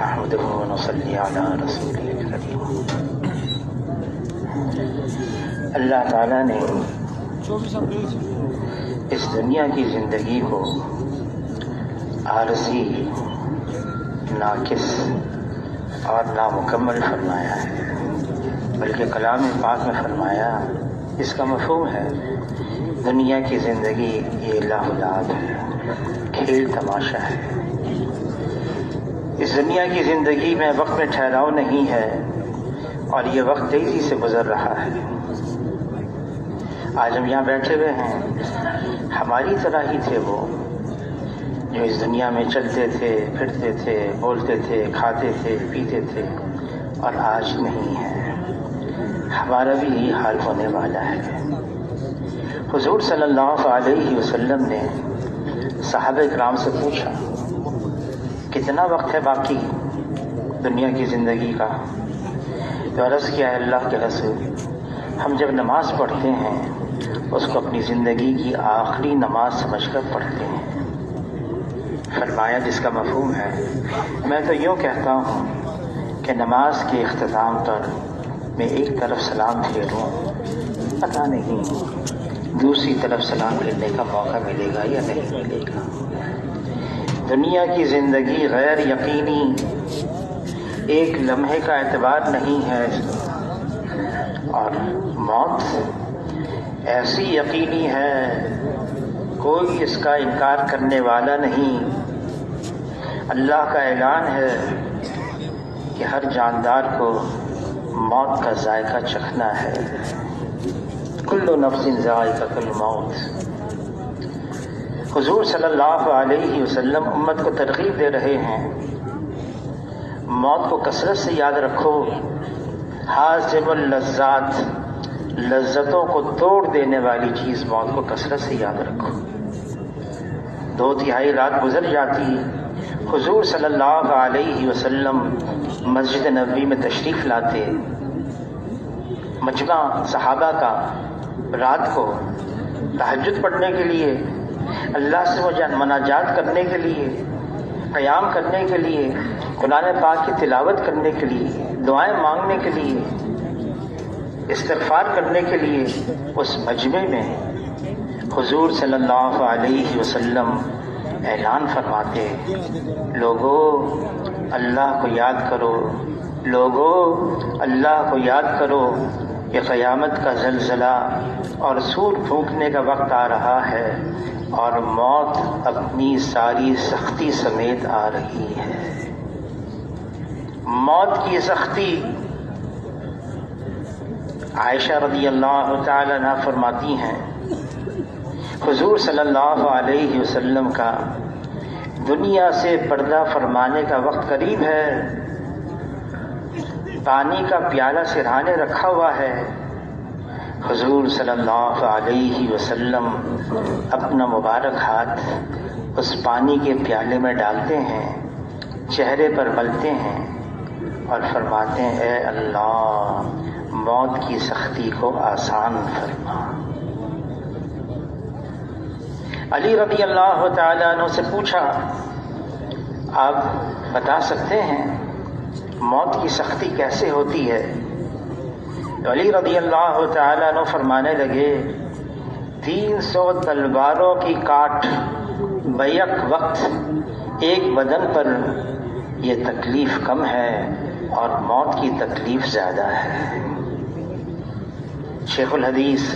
نحمده ونصلي على رسوله الكريم۔ اللہ تعالیٰ نے اس دنیا کی زندگی کو عارضی، ناقص اور نامکمل فرمایا ہے، بلکہ کلام پاک میں فرمایا اس کا مفہوم ہے دنیا کی زندگی یہ لہو و لعب ہے، کھیل تماشا ہے۔ اس دنیا کی زندگی میں وقت میں ٹھہراؤ نہیں ہے اور یہ وقت تیزی سے گزر رہا ہے۔ آج ہم یہاں بیٹھے ہوئے ہیں، ہماری طرح ہی تھے وہ جو اس دنیا میں چلتے تھے، پھرتے تھے، بولتے تھے، کھاتے تھے، پیتے تھے، اور آج نہیں ہے۔ ہمارا بھی یہی حال ہونے والا ہے۔ حضور صلی اللہ علیہ وسلم نے صحابہ کرام سے پوچھا کتنا وقت ہے باقی دنیا کی زندگی کا؟ تو عرض کیا ہے اللہ کے رسول، ہم جب نماز پڑھتے ہیں اس کو اپنی زندگی کی آخری نماز سمجھ کر پڑھتے ہیں۔ فرمایا جس کا مفہوم ہے، میں تو یوں کہتا ہوں کہ نماز کے اختتام پر میں ایک طرف سلام پھیروں، پتہ نہیں دوسری طرف سلام پھیرنے کا موقع ملے گا یا نہیں ملے گا۔ دنیا کی زندگی غیر یقینی، ایک لمحے کا اعتبار نہیں ہے، اور موت ایسی یقینی ہے کوئی اس کا انکار کرنے والا نہیں۔ اللہ کا اعلان ہے کہ ہر جاندار کو موت کا ذائقہ چکھنا ہے، کل نفس ذائقۃ الموت۔ حضور صلی اللہ علیہ وسلم امت کو ترغیب دے رہے ہیں، موت کو کثرت سے یاد رکھو، حازم اللذات، لذتوں کو توڑ دینے والی چیز موت کو کثرت سے یاد رکھو۔ 2/3 رات گزر جاتی، حضور صلی اللہ علیہ وسلم مسجد نبوی میں تشریف لاتے، مجمع صحابہ کا رات کو تہجد پڑھنے کے لیے، اللہ سے مناجات کرنے کے لیے، قیام کرنے کے لیے، قرآن پاک کی تلاوت کرنے کے لیے، دعائیں مانگنے کے لیے، استغفار کرنے کے لیے اس مجمع میں حضور صلی اللہ علیہ وسلم اعلان فرماتے، لوگو اللہ کو یاد کرو، لوگو اللہ کو یاد کرو، کہ قیامت کا زلزلہ اور سور پھونکنے کا وقت آ رہا ہے اور موت اپنی ساری سختی سمیت آ رہی ہے۔ موت کی سختی، عائشہ رضی اللہ تعالی عنہا فرماتی ہیں حضور صلی اللہ علیہ وسلم کا دنیا سے پردہ فرمانے کا وقت قریب ہے، پانی کا پیالہ سرہانے رکھا ہوا ہے، حضور صلی اللہ علیہ وسلم اپنا مبارک ہاتھ اس پانی کے پیالے میں ڈالتے ہیں، چہرے پر ملتے ہیں اور فرماتے ہیں اے اللہ موت کی سختی کو آسان فرما۔ علی رضی اللہ تعالیٰ عنہ سے پوچھا آپ بتا سکتے ہیں موت کی سختی کیسے ہوتی ہے؟ تو علی رضی اللہ تعالیٰ عنہ فرمانے لگے 300 تلواروں کی کاٹ بیک وقت ایک بدن پر یہ تکلیف کم ہے اور موت کی تکلیف زیادہ ہے۔ شیخ الحدیث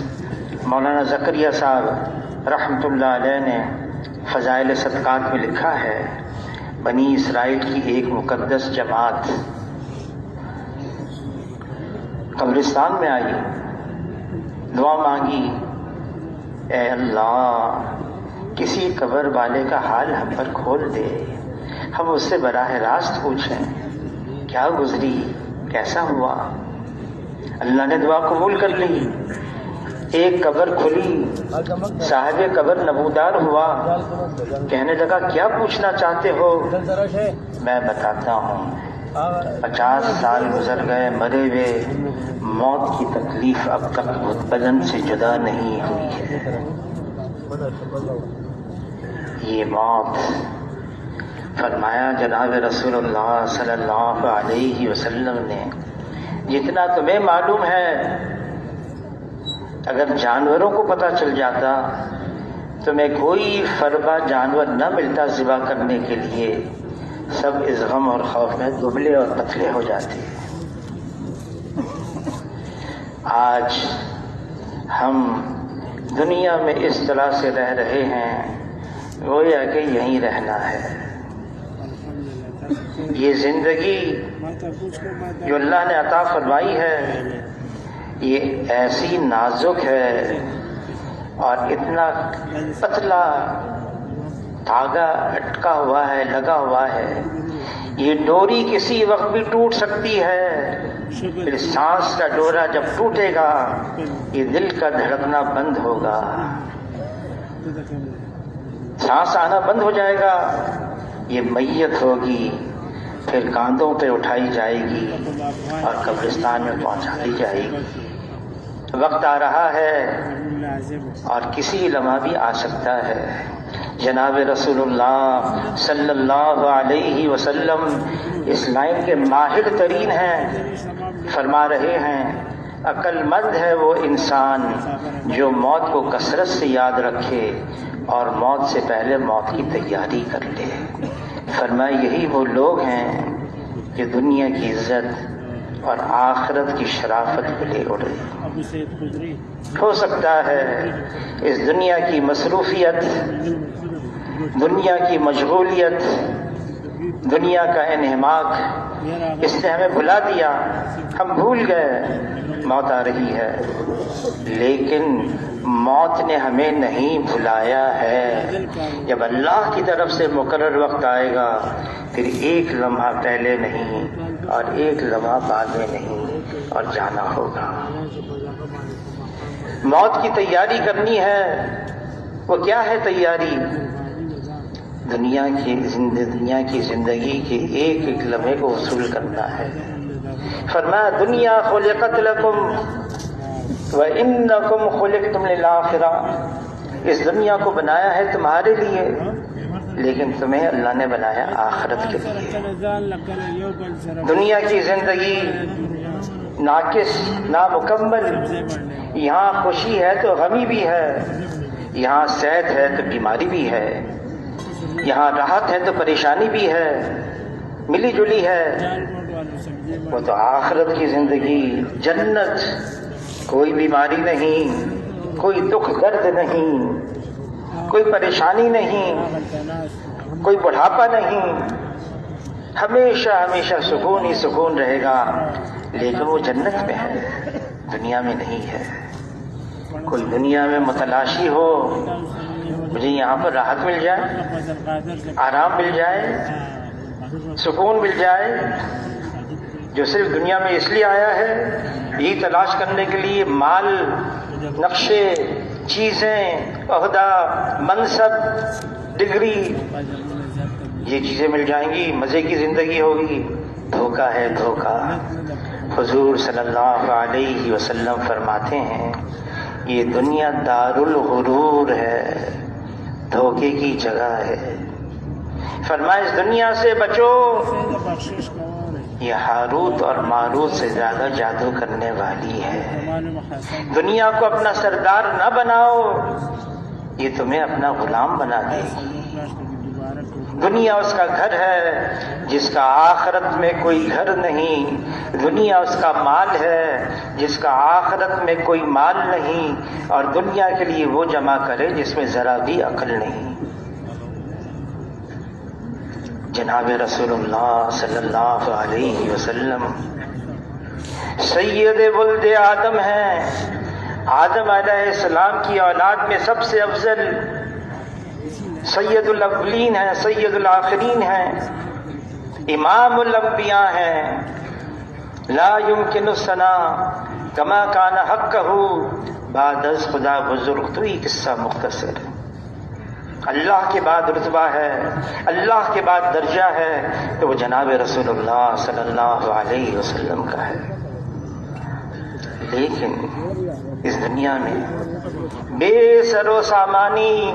مولانا زکریا صاحب رحمۃ اللہ علیہ نے فضائل صدقات میں لکھا ہے، بنی اسرائیل کی ایک مقدس جماعت قبرستان میں آئی، دعا مانگی، اے اللہ کسی قبر والے کا حال ہم پر کھول دے، ہم اس سے براہ راست پوچھیں کیا گزری، کیسا ہوا۔ اللہ نے دعا قبول کر لی، ایک قبر کھلی، صاحب قبر نبودار ہوا، کہنے لگا کیا پوچھنا چاہتے ہو؟ میں بتاتا ہوں 50 سال گزر گئے مرے ہوئے، موت کی تکلیف اب تک بدن سے جدا نہیں ہوئی ہے۔ یہ موت فرمایا جناب رسول اللہ صلی اللہ علیہ وسلم نے جتنا تمہیں معلوم ہے اگر جانوروں کو پتہ چل جاتا تمہیں کوئی فربا جانور نہ ملتا ذبح کرنے کے لیے، سب اس غم اور خوف میں دبلے اور پتلے ہو جاتے۔ آج ہم دنیا میں اس طرح سے رہ رہے ہیں گویا کہ یہیں رہنا ہے۔ یہ زندگی جو اللہ نے عطا فرمائی ہے یہ ایسی نازک ہے اور اتنا پتلا دھاگا اٹکا ہوا ہے، لگا ہوا ہے، یہ ڈوری کسی وقت بھی ٹوٹ سکتی ہے۔ پھر سانس کا ڈورا جب ٹوٹے گا یہ دل کا دھڑکنا بند ہوگا، سانس آنا بند ہو جائے گا، یہ میت ہوگی، پھر کاندھوں پہ اٹھائی جائے گی اور قبرستان میں پہنچا دی جائے گی۔ وقت آ رہا ہے اور کسی لمحہ بھی آ سکتا ہے۔ جناب رسول اللہ صلی اللہ علیہ وسلم اس لائن کے ماہر ترین ہیں، فرما رہے ہیں عقل مند ہے وہ انسان جو موت کو کثرت سے یاد رکھے اور موت سے پہلے موت کی تیاری کر لے۔ فرمایا یہی وہ لوگ ہیں کہ دنیا کی عزت اور آخرت کی شرافت کو لے اڑے۔ ہو سکتا ہے اس دنیا کی مصروفیت، دنیا کی مشغولیت، دنیا کا انہماک اس نے ہمیں بھلا دیا، ہم بھول گئے موت آ رہی ہے، لیکن موت نے ہمیں نہیں بھلایا ہے۔ جب اللہ کی طرف سے مقرر وقت آئے گا پھر ایک لمحہ پہلے نہیں اور ایک لمحہ بعد میں نہیں اور جانا ہوگا۔ موت کی تیاری کرنی ہے، وہ کیا ہے تیاری؟ دنیا کی زندگی کے ایک ایک لمحے کو وصول کرنا ہے۔ فرمایا دنیا خلقت لکم وَإِنَّكُمْ خُلِقْتُمْ لِلْآخِرَةِ، اس دنیا کو بنایا ہے تمہارے لیے لیکن تمہیں اللہ نے بنایا آخرت کے لیے۔ دنیا کی زندگی ناقص، نامکمل، یہاں خوشی ہے تو غمی بھی ہے، یہاں صحت ہے تو بیماری بھی ہے، یہاں راحت ہے تو پریشانی بھی ہے، ملی جلی ہے۔ وہ تو آخرت کی زندگی، جنت، کوئی بیماری نہیں، کوئی دکھ درد نہیں، کوئی پریشانی نہیں، کوئی بڑھاپا نہیں، ہمیشہ ہمیشہ سکون ہی سکون رہے گا، لیکن وہ جنت میں ہے، دنیا میں نہیں ہے۔ کوئی دنیا میں متلاشی ہو مجھے یہاں پر راحت مل جائے، آرام مل جائے، سکون مل جائے، جو صرف دنیا میں اس لیے آیا ہے یہی تلاش کرنے کے لیے مال، نقشے، چیزیں، عہدہ، منصب، ڈگری، یہ چیزیں مل جائیں گی، مزے کی زندگی ہوگی، دھوکہ ہے دھوکہ۔ حضور صلی اللہ علیہ وسلم فرماتے ہیں یہ دنیا دار الغرور ہے، دھوکے کی جگہ ہے۔ فرمایا اس دنیا سے بچو، یہ ہاروت اور ماروت سے زیادہ جادو کرنے والی ہے۔ دنیا کو اپنا سردار نہ بناؤ، یہ تمہیں اپنا غلام بنا دے گی۔ دنیا اس کا گھر ہے جس کا آخرت میں کوئی گھر نہیں، دنیا اس کا مال ہے جس کا آخرت میں کوئی مال نہیں، اور دنیا کے لیے وہ جمع کرے جس میں ذرا بھی عقل نہیں۔ جناب رسول اللہ صلی اللہ علیہ وسلم سید ولد آدم ہیں، آدم علیہ السلام کی اولاد میں سب سے افضل، سید الاولین ہیں، سید الآخرین ہیں، امام الانبیاء ہیں۔ لا یمکن الثناء کما کان حقہ بعد از خدا بزرگ۔ تو یہ قصہ مختصر ہے۔ اللہ کے بعد رتبہ ہے، اللہ کے بعد درجہ ہے تو وہ جناب رسول اللہ صلی اللہ علیہ وسلم کا ہے۔ لیکن اس دنیا میں بے سر و سامانی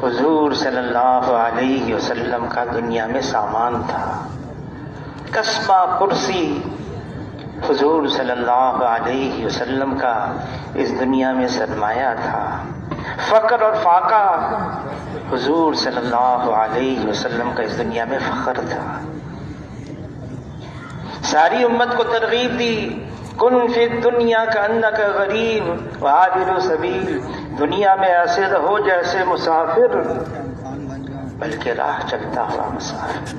حضور صلی اللہ علیہ وسلم کا دنیا میں سامان تھا. قسمہ کرسی حضور صلی اللہ علیہ وسلم کا اس دنیا میں سرمایہ تھا. فقر اور فاقہ حضور صلی اللہ علیہ وسلم کا اس دنیا میں فخر تھا. ساری امت کو ترغیب دی، کن فی الدنیا کانک غریب وعابر سبیل، دنیا میں ایسے رہو جیسے مسافر بلکہ راہ چلتا ہوا مسافر.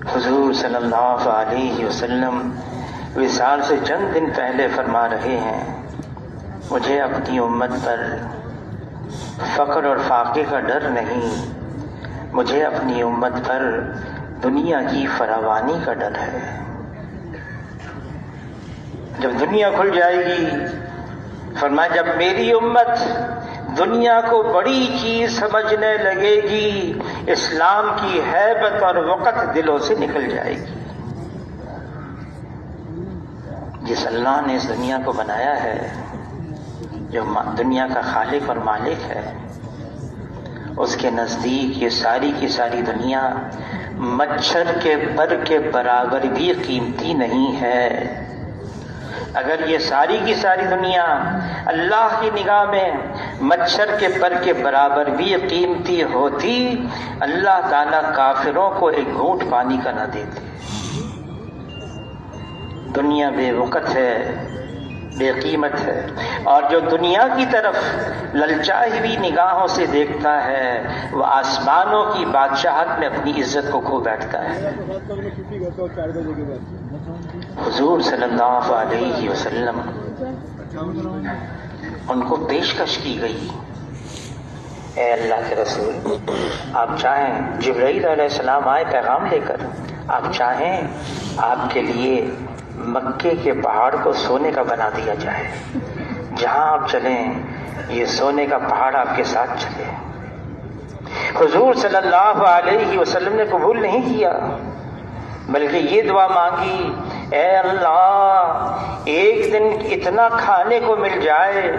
حضور صلی اللہ علیہ وسلم وصال سے چند دن پہلے فرما رہے ہیں، مجھے اپنی امت پر فقر اور فاقے کا ڈر نہیں، مجھے اپنی امت پر دنیا کی فراوانی کا ڈر ہے. جب دنیا کھل جائے گی، فرمایا جب میری امت دنیا کو بڑی چیز سمجھنے لگے گی، اسلام کی ہیبت اور وقت دلوں سے نکل جائے گی. جس اللہ نے اس دنیا کو بنایا ہے، جو دنیا کا خالق اور مالک ہے، اس کے نزدیک یہ ساری کی ساری دنیا مچھر کے پر کے برابر بھی قیمتی نہیں ہے. اگر یہ ساری کی ساری دنیا اللہ کی نگاہ میں مچھر کے پر کے برابر بھی قیمتی ہوتی، اللہ تعالیٰ کافروں کو ایک گھونٹ پانی کا نہ دیتے. دنیا بے وقت ہے، بے قیمت ہے، اور جو دنیا کی طرف للچائی ہوئی نگاہوں سے دیکھتا ہے وہ آسمانوں کی بادشاہت میں اپنی عزت کو کھو بیٹھتا ہے. حضور صلی اللہ علیہ وسلم ان کو پیشکش کی گئی، اے اللہ کے رسول، آپ چاہیں جبرائیل علیہ السلام آئے پیغام لے کر، آپ چاہیں آپ کے لیے مکے کے پہاڑ کو سونے کا بنا دیا جائے، جہاں آپ چلیں یہ سونے کا پہاڑ آپ کے ساتھ چلے. حضور صلی اللہ علیہ وسلم نے قبول نہیں کیا، بلکہ یہ دعا مانگی، اے اللہ ایک دن اتنا کھانے کو مل جائے،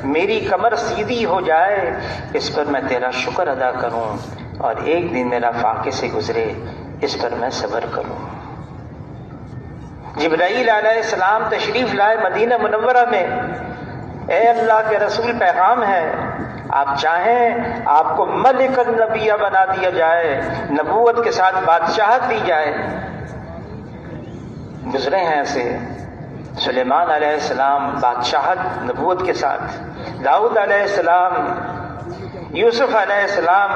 میری کمر سیدھی ہو جائے، اس پر میں تیرا شکر ادا کروں، اور ایک دن میرا فاقے سے گزرے، اس پر میں صبر کروں. جبرائیل علیہ السلام تشریف لائے مدینہ منورہ میں، اے اللہ کے رسول پیغام ہے، آپ چاہیں آپ کو ملک النبیہ بنا دیا جائے، نبوت کے ساتھ بادشاہت دی جائے. گزرے ہیں ایسے سلیمان علیہ السلام بادشاہت نبوت کے ساتھ، داؤد علیہ السلام، یوسف علیہ السلام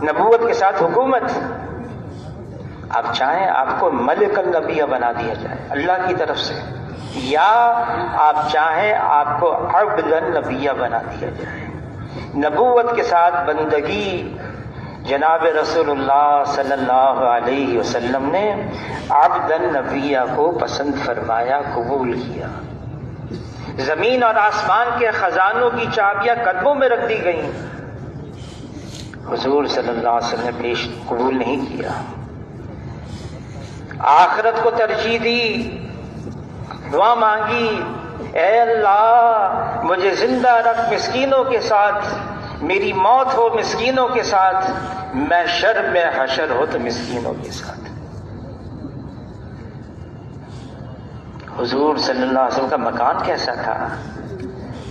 نبوت کے ساتھ حکومت. آپ چاہیں آپ کو ملک النبیہ بنا دیا جائے اللہ کی طرف سے، یا آپ چاہیں آپ کو عبد النبیہ بنا دیا جائے. نبوت کے ساتھ بندگی جناب رسول اللہ صلی اللہ علیہ وسلم نے عبد النبیہ کو پسند فرمایا، قبول کیا. زمین اور آسمان کے خزانوں کی چابیاں قدموں میں رکھ دی گئیں، حضور صلی اللہ علیہ وسلم نے پیش قبول نہیں کیا. آخرت کو ترجیح دی، دعا مانگی، اے اللہ مجھے زندہ رکھ مسکینوں کے ساتھ، میری موت ہو مسکینوں کے ساتھ، میں شر میں حشر ہو تو مسکینوں کے ساتھ. حضور صلی اللہ علیہ وسلم کا مکان کیسا تھا؟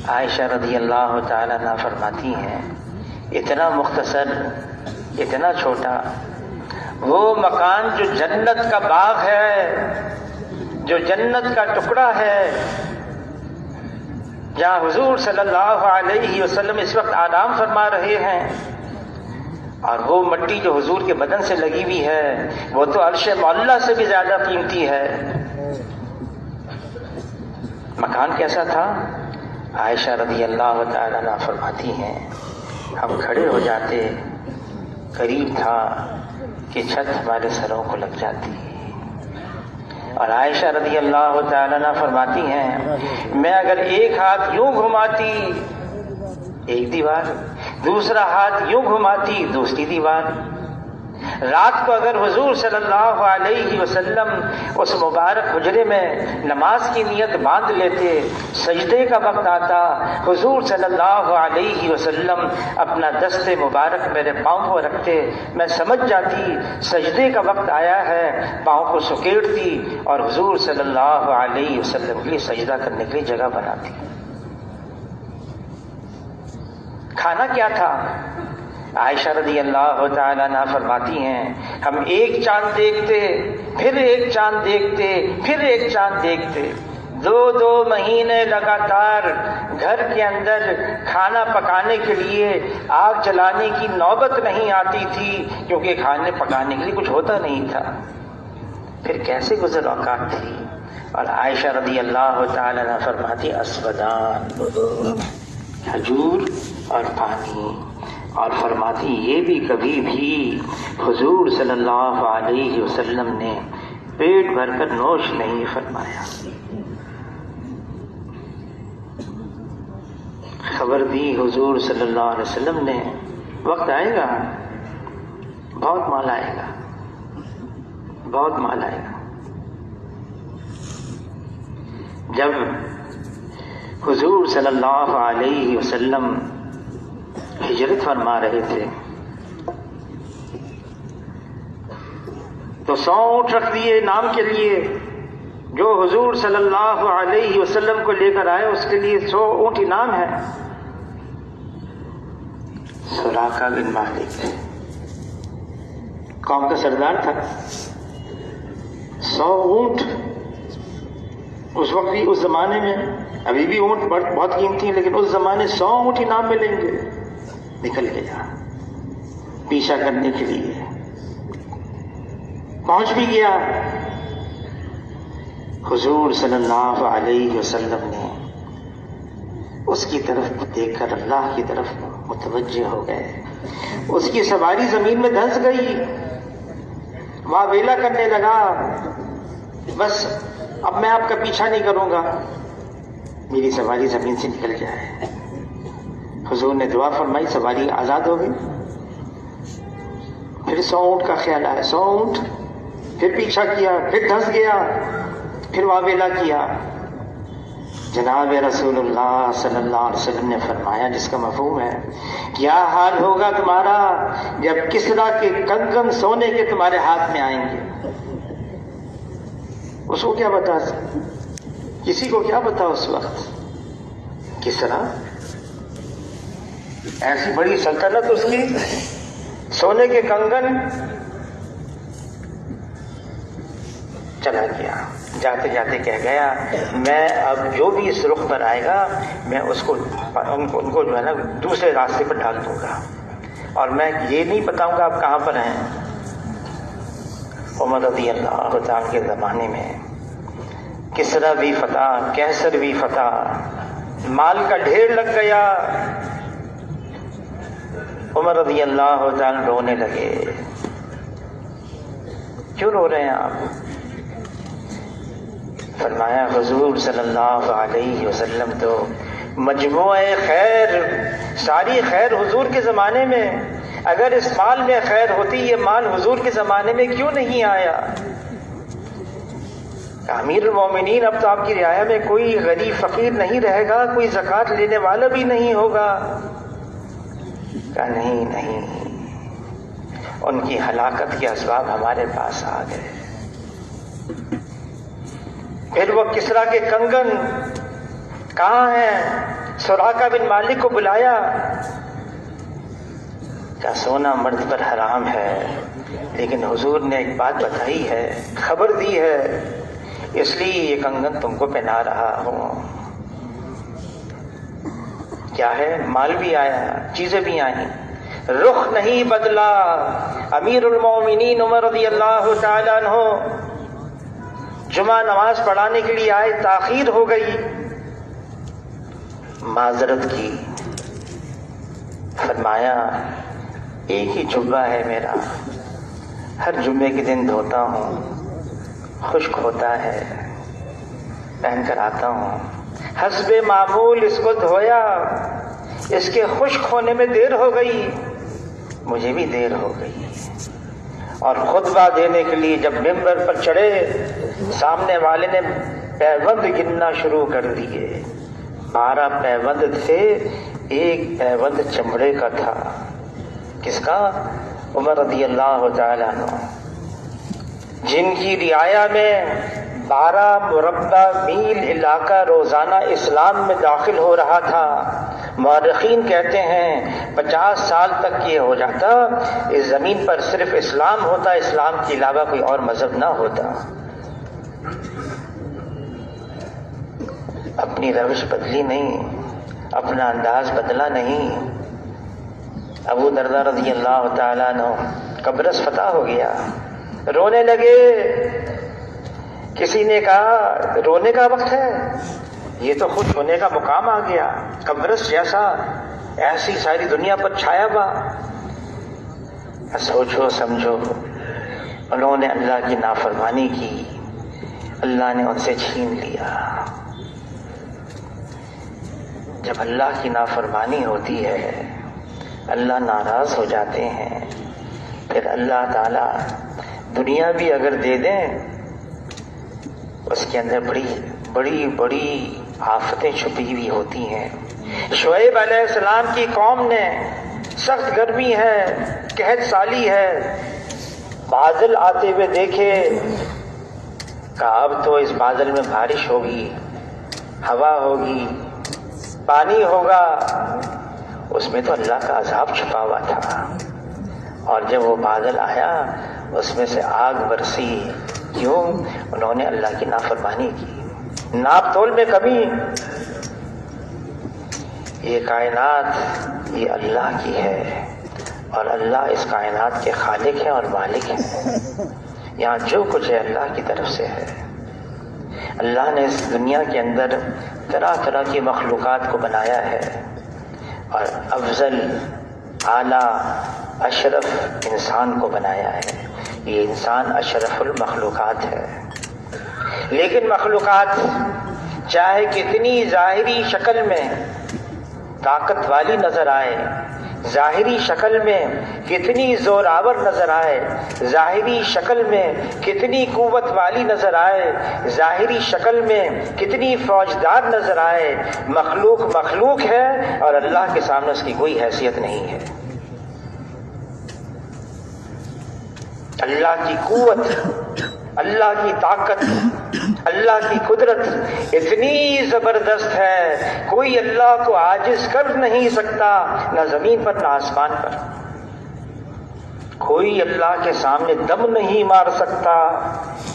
عائشہ رضی اللہ تعالی عنہا فرماتی ہیں، اتنا مختصر، اتنا چھوٹا، وہ مکان جو جنت کا باغ ہے، جو جنت کا ٹکڑا ہے، جہاں حضور صلی اللہ علیہ وسلم اس وقت آرام فرما رہے ہیں، اور وہ مٹی جو حضور کے بدن سے لگی ہوئی ہے وہ تو عرش معلیٰ سے بھی زیادہ قیمتی ہے. مکان کیسا تھا؟ عائشہ رضی اللہ تعالی عنہا فرماتی ہیں، ہم کھڑے ہو جاتے، قریب تھا کہ چھت ہمارے سروں کو لگ جاتی. اور عائشہ رضی اللہ تعالی عنہا فرماتی ہیں، میں اگر ایک ہاتھ یوں گھماتی ایک دیوار، دوسرا ہاتھ یوں گھماتی دوسری دیوار، رات کو اگر حضور صلی اللہ علیہ وسلم اس مبارک حجرے میں نماز کی نیت باندھ لیتے، سجدے کا وقت آتا، حضور صلی اللہ علیہ وسلم اپنا دست مبارک میرے پاؤں کو رکھتے، میں سمجھ جاتی سجدے کا وقت آیا ہے، پاؤں کو سکیڑتی اور حضور صلی اللہ علیہ وسلم کے لیے سجدہ کرنے کے لیے جگہ بناتی۔ کھانا کیا تھا؟ عائشہ رضی اللہ تعالیٰ عنہا فرماتی ہیں ہم ایک چاند دیکھتے، پھر ایک چاند دیکھتے، پھر ایک چاند دیکھتے، 2 مہینے لگاتار گھر کے اندر کھانا پکانے کے لیے آگ جلانے کی نوبت نہیں آتی تھی، کیونکہ کھانے پکانے کے لیے کچھ ہوتا نہیں تھا۔ پھر کیسے گزر اوقات تھی؟ اور عائشہ رضی اللہ تعالیٰ عنہا فرماتی اسودان، کھجور اور پانی، اور فرماتی یہ بھی کبھی بھی حضور صلی اللہ علیہ وسلم نے پیٹ بھر کر نوش نہیں فرمایا۔ خبر دی حضور صلی اللہ علیہ وسلم نے وقت آئے گا، بہت مال آئے گا، بہت مال آئے گا۔ جب حضور صلی اللہ علیہ وسلم ہجرت فرما رہے تھے تو 100 اونٹ رکھ دیے نام کے لیے، جو حضور صلی اللہ علیہ وسلم کو لے کر آئے اس کے لیے 100 اونٹ انعام ہے۔ سراقہ بن مالک قوم کا سردار تھا، 100 اونٹ اس وقت بھی، اس زمانے میں، ابھی بھی اونٹ بہت قیمتی ہیں لیکن اس زمانے 100 اونٹ انعام ملیں گے۔ نکل گیا پیچھا کرنے کے لیے، پہنچ بھی گیا۔ حضور صلی اللہ علیہ وسلم نے اس کی طرف دیکھ کر اللہ کی طرف متوجہ ہو گئے، اس کی سواری زمین میں دھنس گئی، وہاں ویلا کرنے لگا، بس اب میں آپ کا پیچھا نہیں کروں گا، میری سواری زمین سے نکل جائے۔ حضور نے دعا فرمائی، سواری آزاد ہو گئی۔ پھر 100 اونٹ کا خیال آیا، 100 اونٹ، پھر پیچھا کیا، پھر دھنس گیا، پھر واویلا کیا۔ جناب رسول اللہ صلی اللہ علیہ وسلم نے فرمایا، جس کا مفہوم ہے کیا حال ہوگا تمہارا جب کسریٰ کے کنگن سونے کے تمہارے ہاتھ میں آئیں گے۔ اس کو کیا بتا، کسی کو کیا بتا اس وقت؟ کسریٰ ایسی بڑی سلطنت اس کی، سونے کے کنگن، چلا گیا، جاتے جاتے کہہ گیا میں اب جو بھی اس رخ پر آئے گا میں اس کو ان کو جو ہے نا دوسرے راستے پر ڈال دوں گا، اور میں یہ نہیں بتاؤں گا آپ کہاں پر ہیں۔ عمر رضی اللہ تعالیٰ کے زمانے میں کسریٰ بھی فتح، کیسر بھی فتح، مال کا ڈھیر لگ گیا۔ عمر رضی اللہ تعالیٰ رونے لگے۔ کیوں رو رہے ہیں آپ؟ فرمایا حضور صلی اللہ علیہ وسلم تو مجموعہ خیر، ساری خیر حضور کے زمانے میں، اگر اس مال میں خیر ہوتی یہ مال حضور کے زمانے میں کیوں نہیں آیا؟ امیر المومنین اب تو آپ کی رعایا میں کوئی غریب فقیر نہیں رہے گا، کوئی زکوٰۃ لینے والا بھی نہیں ہوگا۔ کہا نہیں، ان کی ہلاکت کے اسباب ہمارے پاس آ گئے۔ پھر وہ کسریٰ کے کنگن کہاں ہیں؟ سراقہ بن مالک کو بلایا، کیا سونا مرد پر حرام ہے، لیکن حضور نے ایک بات بتائی ہے، خبر دی ہے، اس لیے یہ کنگن تم کو پہنا رہا ہوں۔ کیا ہے؟ مال بھی آیا، چیزیں بھی آئیں، رخ نہیں بدلا۔ امیر المومنین عمر رضی اللہ تعالیٰ عنہ جمعہ نماز پڑھانے کے لیے آئے، تاخیر ہو گئی، معذرت کی، فرمایا ایک ہی جبہ ہے میرا، ہر جمعے کے دن دھوتا ہوں، خشک ہوتا ہے، پہن کر آتا ہوں، حسب معمول اس کو دھویا، اس کے خشک ہونے میں دیر ہو گئی، مجھے بھی دیر ہو گئی، اور خطبہ دینے کے لیے جب ممبر پر چڑھے، سامنے والے نے پیوند گننا شروع کر دیے۔ 12 پیوند تھے، ایک پیوند چمڑے کا تھا۔ کس کا؟ عمر رضی اللہ تعالیٰ عنہ، جن کی رعایا میں 12 مربع میل علاقہ روزانہ اسلام میں داخل ہو رہا تھا۔ مورخین کہتے ہیں 50 سال تک یہ ہو جاتا، اس زمین پر صرف اسلام ہوتا، اسلام کے علاوہ کوئی اور مذہب نہ ہوتا۔ اپنی روش بدلی نہیں، اپنا انداز بدلا نہیں۔ ابو درداء رضی اللہ تعالیٰ عنہ قبرص فتح ہو گیا، رونے لگے۔ کسی نے کہا رونے کا وقت ہے، یہ تو خوش ہونے کا مقام آ گیا، قبرص جیسا ایسی ساری دنیا پر چھایا ہوا۔ سوچو سمجھو، انہوں نے اللہ کی نافرمانی کی، اللہ نے ان سے چھین لیا۔ جب اللہ کی نافرمانی ہوتی ہے، اللہ ناراض ہو جاتے ہیں، پھر اللہ تعالیٰ دنیا بھی اگر دے دیں، اس کے اندر بڑی بڑی آفتیں چھپی ہوئی ہوتی ہیں۔ شعیب علیہ السلام کی قوم نے، سخت گرمی ہے، قحط سالی ہے، بادل آتے ہوئے دیکھے، کہا اب تو اس بادل میں بارش ہوگی، ہوا ہوگی، پانی ہوگا۔ اس میں تو اللہ کا عذاب چھپا ہوا تھا، اور جب وہ بادل آیا اس میں سے آگ برسی۔ کیوں؟ انہوں نے اللہ کی نافرمانی کی، ناپ تول میں کمی۔ یہ کائنات یہ اللہ کی ہے، اور اللہ اس کائنات کے خالق ہیں اور مالک ہیں۔ یہاں جو کچھ ہے اللہ کی طرف سے ہے۔ اللہ نے اس دنیا کے اندر طرح طرح کی مخلوقات کو بنایا ہے، اور افضل اعلیٰ اشرف انسان کو بنایا ہے۔ یہ انسان اشرف المخلوقات ہے، لیکن مخلوقات چاہے کتنی ظاہری شکل میں طاقت والی نظر آئے، ظاہری شکل میں کتنی زوراور نظر آئے، ظاہری شکل میں کتنی قوت والی نظر آئے، ظاہری شکل میں کتنی فوجدار نظر آئے، مخلوق مخلوق ہے، اور اللہ کے سامنے اس کی کوئی حیثیت نہیں ہے۔ اللہ کی قوت، اللہ کی طاقت، اللہ کی قدرت اتنی زبردست ہے، کوئی اللہ کو عاجز کر نہیں سکتا، نہ زمین پر نہ آسمان پر۔ کوئی اللہ کے سامنے دم نہیں مار سکتا،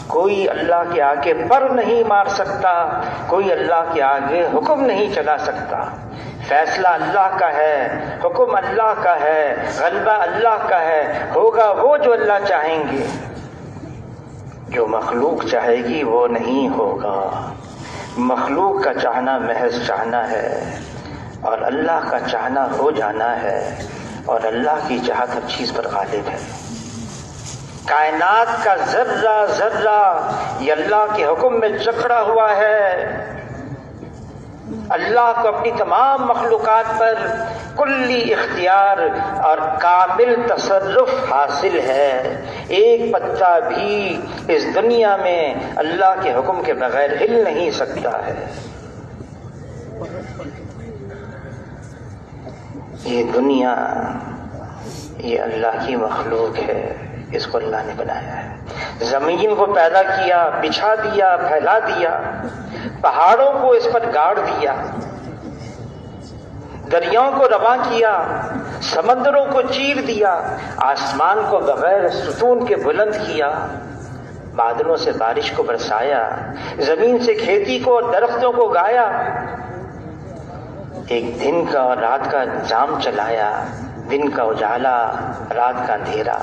کوئی اللہ کے آگے پر نہیں مار سکتا، کوئی اللہ کے آگے حکم نہیں چلا سکتا۔ فیصلہ اللہ کا ہے، حکم اللہ کا ہے، غلبہ اللہ کا ہے، ہوگا وہ جو اللہ چاہیں گے۔ جو مخلوق چاہے گی وہ نہیں ہوگا۔ مخلوق کا چاہنا محض چاہنا ہے، اور اللہ کا چاہنا ہو جانا ہے، اور اللہ کی چاہت ہر چیز پر غالب ہے۔ کائنات کا ذرہ ذرہ یہ اللہ کے حکم میں جکڑا ہوا ہے۔ اللہ کو اپنی تمام مخلوقات پر کلی اختیار اور کامل تصرف حاصل ہے۔ ایک پتا بھی اس دنیا میں اللہ کے حکم کے بغیر ہل نہیں سکتا ہے۔ یہ دنیا یہ اللہ کی مخلوق ہے، اس کو اللہ نے بنایا ہے۔ زمین کو پیدا کیا، بچھا دیا، پھیلا دیا، پہاڑوں کو اس پر گاڑ دیا، دریاؤں کو رواں کیا، سمندروں کو چیر دیا، آسمان کو بغیر ستون کے بلند کیا، بادلوں سے بارش کو برسایا، زمین سے کھیتی کو اور درختوں کو اگایا، ایک دن کا اور رات کا نظام چلایا، دن کا اجالا، رات کا اندھیرا۔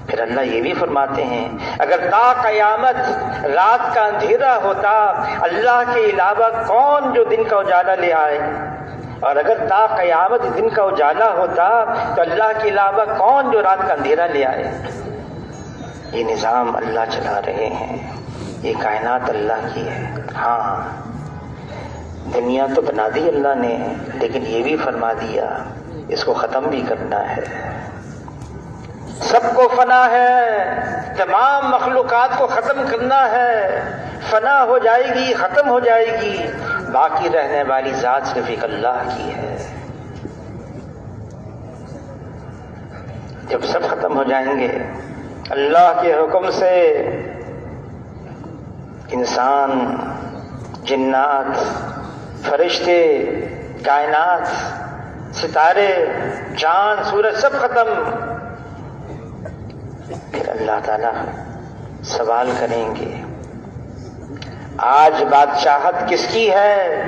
پھر اللہ یہ بھی فرماتے ہیں اگر تا قیامت رات کا اندھیرا ہوتا، اللہ کے علاوہ کون جو دن کا اجالا لے آئے؟ اور اگر تا قیامت دن کا اجالا ہوتا تو اللہ کے علاوہ کون جو رات کا اندھیرا لے آئے؟ یہ نظام اللہ چلا رہے ہیں، یہ کائنات اللہ کی ہے۔ ہاں دنیا تو بنا دی اللہ نے، لیکن یہ بھی فرما دیا اس کو ختم بھی کرنا ہے۔ سب کو فنا ہے، تمام مخلوقات کو ختم کرنا ہے، فنا ہو جائے گی، ختم ہو جائے گی، باقی رہنے والی ذات صرف ایک اللہ کی ہے۔ جب سب ختم ہو جائیں گے اللہ کے حکم سے، انسان، جنات، فرشتے، کائنات، ستارے، چاند، سورج سب ختم، پھر اللہ تعالیٰ سوال کریں گے آج بادشاہت کس کی ہے؟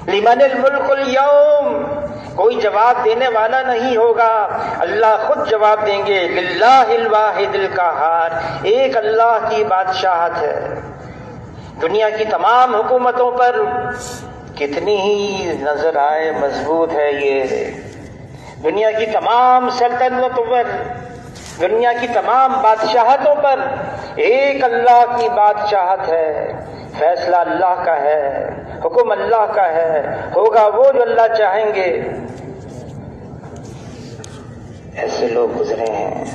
لمن الملک اليوم، کوئی جواب دینے والا نہیں ہوگا، اللہ خود جواب دیں گے، للہ الواحد القہار، ایک اللہ کی بادشاہت ہے۔ دنیا کی تمام حکومتوں پر کتنی ہی نظر آئے مضبوط ہے یہ، دنیا کی تمام سلطنتوں پر، دنیا کی تمام بادشاہتوں پر ایک اللہ کی بادشاہت ہے، فیصلہ اللہ کا ہے، حکم اللہ کا ہے، ہوگا وہ جو اللہ چاہیں گے۔ ایسے لوگ گزرے ہیں،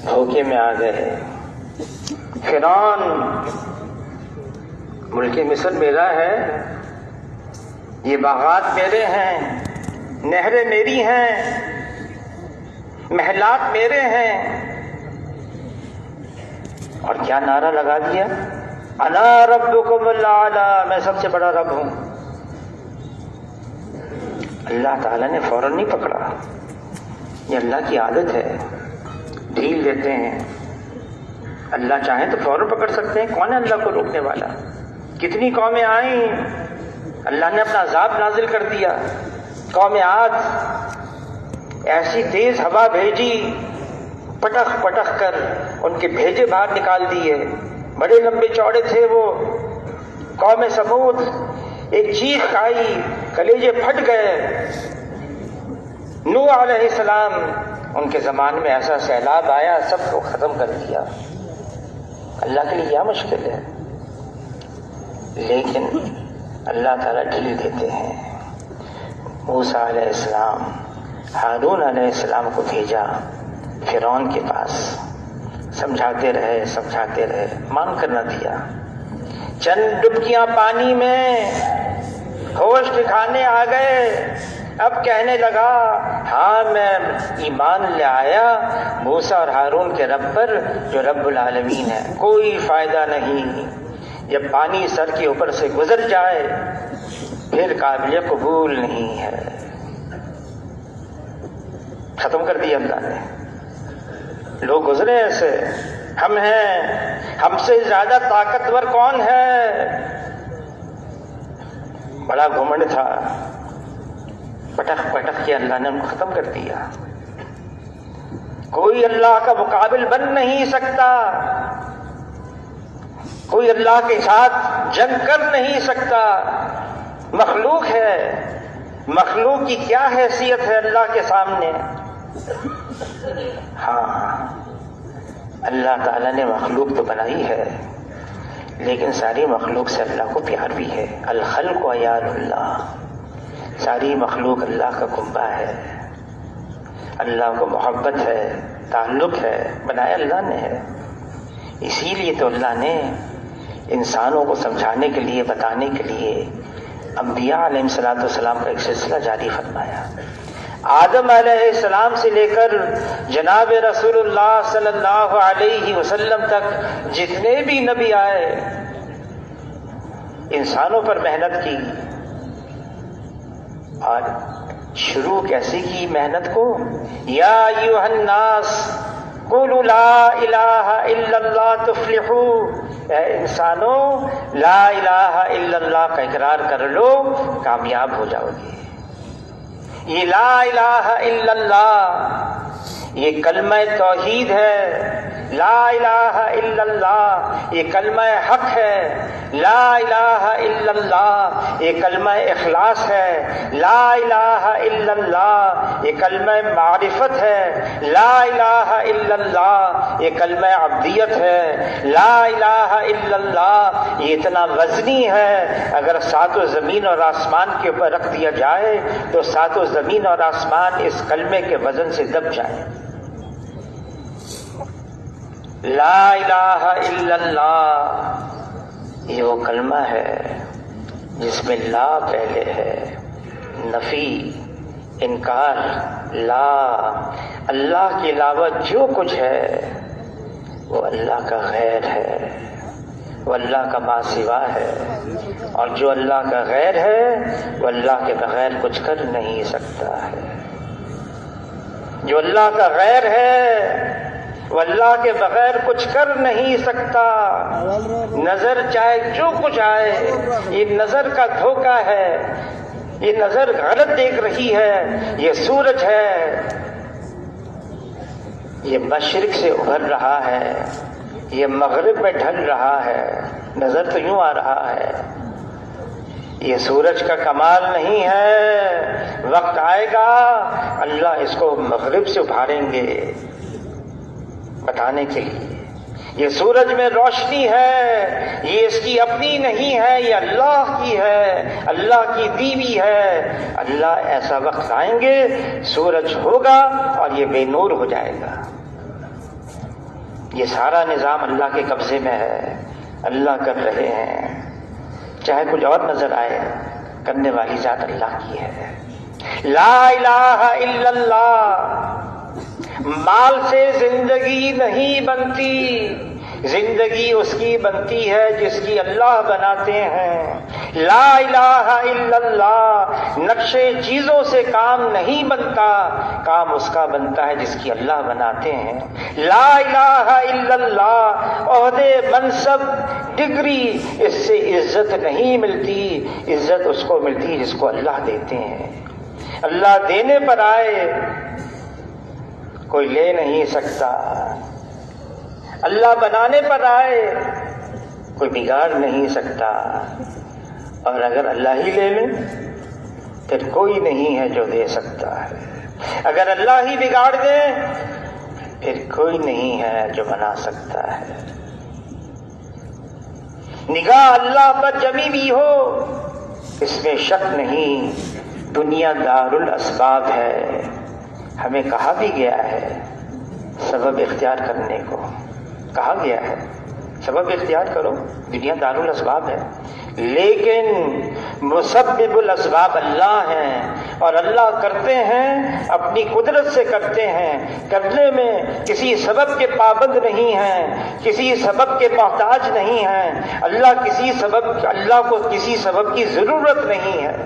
دھوکے میں آ گئے۔ فرعون، ملک مصر میرا ہے، یہ باغات میرے ہیں، نہریں میری ہیں، محلات میرے ہیں، اور کیا نعرہ لگا دیا، انا ربکم الاعلی، میں سب سے بڑا رب ہوں۔ اللہ تعالیٰ نے فوراً نہیں پکڑا، یہ اللہ کی عادت ہے، ڈھیل دیتے ہیں۔ اللہ چاہیں تو فوراً پکڑ سکتے ہیں، کون ہے اللہ کو روکنے والا؟ کتنی قومیں آئیں، اللہ نے اپنا عذاب نازل کر دیا۔ قوم عاد ایسی تیز ہوا بھیجی، پٹخ پٹخ کر ان کے بھیجے باہر نکال دیے، بڑے لمبے چوڑے تھے وہ۔ قوم سمود ایک چیخ آئی، کلیجے پھٹ گئے۔ نوح علیہ السلام، ان کے زمانے میں ایسا سیلاب آیا، سب کو ختم کر دیا۔ اللہ کے لیے کیا مشکل ہے، لیکن اللہ تعالیٰ ڈھیل دیتے ہیں۔ موسیٰ علیہ السلام، ہارون علیہ السلام کو بھیجا فرعون کے پاس، سمجھاتے رہے، مان کر نہ دیا۔ چند ڈبکیاں پانی میں ہوش ٹھکانے آ گئے، اب کہنے لگا ہاں میں ایمان لے آیا موسیٰ اور ہارون کے رب پر جو رب العالمین ہے۔ کوئی فائدہ نہیں، جب پانی سر کے اوپر سے گزر جائے پھر قابل قبول نہیں ہے۔ ختم کر دیا اللہ نے۔ لوگ گزرے ایسے، ہم ہیں، ہم سے زیادہ طاقتور کون ہے؟ بڑا گھمنڈ تھا، پٹخ پٹخ کے اللہ نے ان کو ختم کر دیا۔ کوئی اللہ کا مقابل بن نہیں سکتا، کوئی اللہ کے ساتھ جنگ کر نہیں سکتا۔ مخلوق ہے، مخلوق کی کیا حیثیت ہے اللہ کے سامنے؟ ہاں، اللہ تعالیٰ نے مخلوق تو بنائی ہے، لیکن ساری مخلوق سے اللہ کو پیار بھی ہے۔ الخلق عیال اللہ، ساری مخلوق اللہ کا کنبہ ہے، اللہ کو محبت ہے، تعلق ہے، بنایا اللہ نے ہے۔ اسی لیے تو اللہ نے انسانوں کو سمجھانے کے لیے، بتانے کے لیے انبیاء علیہ السلام کا ایک سلسلہ جاری فرمایا۔ آدم علیہ السلام سے لے کر جناب رسول اللہ صلی اللہ علیہ وسلم تک جتنے بھی نبی آئے، انسانوں پر محنت کی، اور شروع کیسے کی محنت کو؟ یا ایھا الناس قولوا لا الہ الا اللہ تفلحوا، اے انسانوں لا الہ الا اللہ کا اقرار کر لو، کامیاب ہو جاؤ گے۔ یہ لا الہ الا اللہ، یہ کلمہ توحید ہے، لا الہ الا اللہ، یہ کلمہ حق ہے، لا الہ الا اللہ، یہ کلمہ اخلاص ہے، لا الہ الا اللہ، یہ کلمہ معرفت ہے، لا الہ الا اللہ، یہ کلمہ عبدیت ہے، لا الہ الا اللہ، یہ اتنا وزنی ہے اگر ساتوں زمین اور آسمان کے اوپر رکھ دیا جائے تو ساتوں زمین اور آسمان اس کلمے کے وزن سے دب جائیں۔ لا الہ الا اللہ یہ وہ کلمہ ہے جس میں لا پہلے ہے، نفی، انکار، لا، اللہ کے علاوہ جو کچھ ہے وہ اللہ کا غیر ہے، وہ اللہ کا ما سوا ہے، اور جو اللہ کا غیر ہے وہ اللہ کے بغیر کچھ کر نہیں سکتا ہے۔ جو اللہ کا غیر ہے وہ اللہ کے بغیر کچھ کر نہیں سکتا۔ نظر چاہے جو کچھ آئے، یہ نظر کا دھوکہ ہے، یہ نظر غلط دیکھ رہی ہے، یہ سورج ہے، یہ مشرق سے ابھر رہا ہے، یہ مغرب میں ڈھل رہا ہے، نظر تو یوں آ رہا ہے۔ یہ سورج کا کمال نہیں ہے، وقت آئے گا اللہ اس کو مغرب سے ابھاریں گے بتانے کے لیے۔ یہ سورج میں روشنی ہے، یہ اس کی اپنی نہیں ہے، یہ اللہ کی ہے، اللہ کی دیوی ہے۔ اللہ ایسا وقت آئیں گے سورج ہوگا اور یہ بے نور ہو جائے گا۔ یہ سارا نظام اللہ کے قبضے میں ہے، اللہ کر رہے ہیں، چاہے کچھ اور نظر آئے، کرنے والی ذات اللہ کی ہے۔ لا الہ الا اللہ۔ مال سے زندگی نہیں بنتی، زندگی اس کی بنتی ہے جس کی اللہ بناتے ہیں۔ لا الہ الا اللہ۔ نقشے چیزوں سے کام نہیں بنتا، کام اس کا بنتا ہے جس کی اللہ بناتے ہیں۔ لا الہ الا اللہ۔ عہدے، منصب، ڈگری، اس سے عزت نہیں ملتی، عزت اس کو ملتی جس کو اللہ دیتے ہیں۔ اللہ دینے پر آئے کوئی لے نہیں سکتا، اللہ بنانے پر آئے کوئی بگاڑ نہیں سکتا، اور اگر اللہ ہی لے لیں پھر کوئی نہیں ہے جو دے سکتا ہے۔ اگر اللہ ہی بگاڑ دے پھر کوئی نہیں ہے جو بنا سکتا ہے۔ نگاہ اللہ پر جمی بھی ہو اس میں شک نہیں، دنیا دار الاسباب ہے۔ ہمیں کہا بھی گیا ہے سبب اختیار کرنے کو، کہا گیا ہے سبب اختیار کرو، دنیا دار الاسباب ہے، لیکن مسبب الاسباب اللہ ہیں، اور اللہ کرتے ہیں اپنی قدرت سے کرتے ہیں، کرنے میں کسی سبب کے پابند نہیں ہیں، کسی سبب کے محتاج نہیں ہیں۔ اللہ کو کسی سبب کی ضرورت نہیں ہے،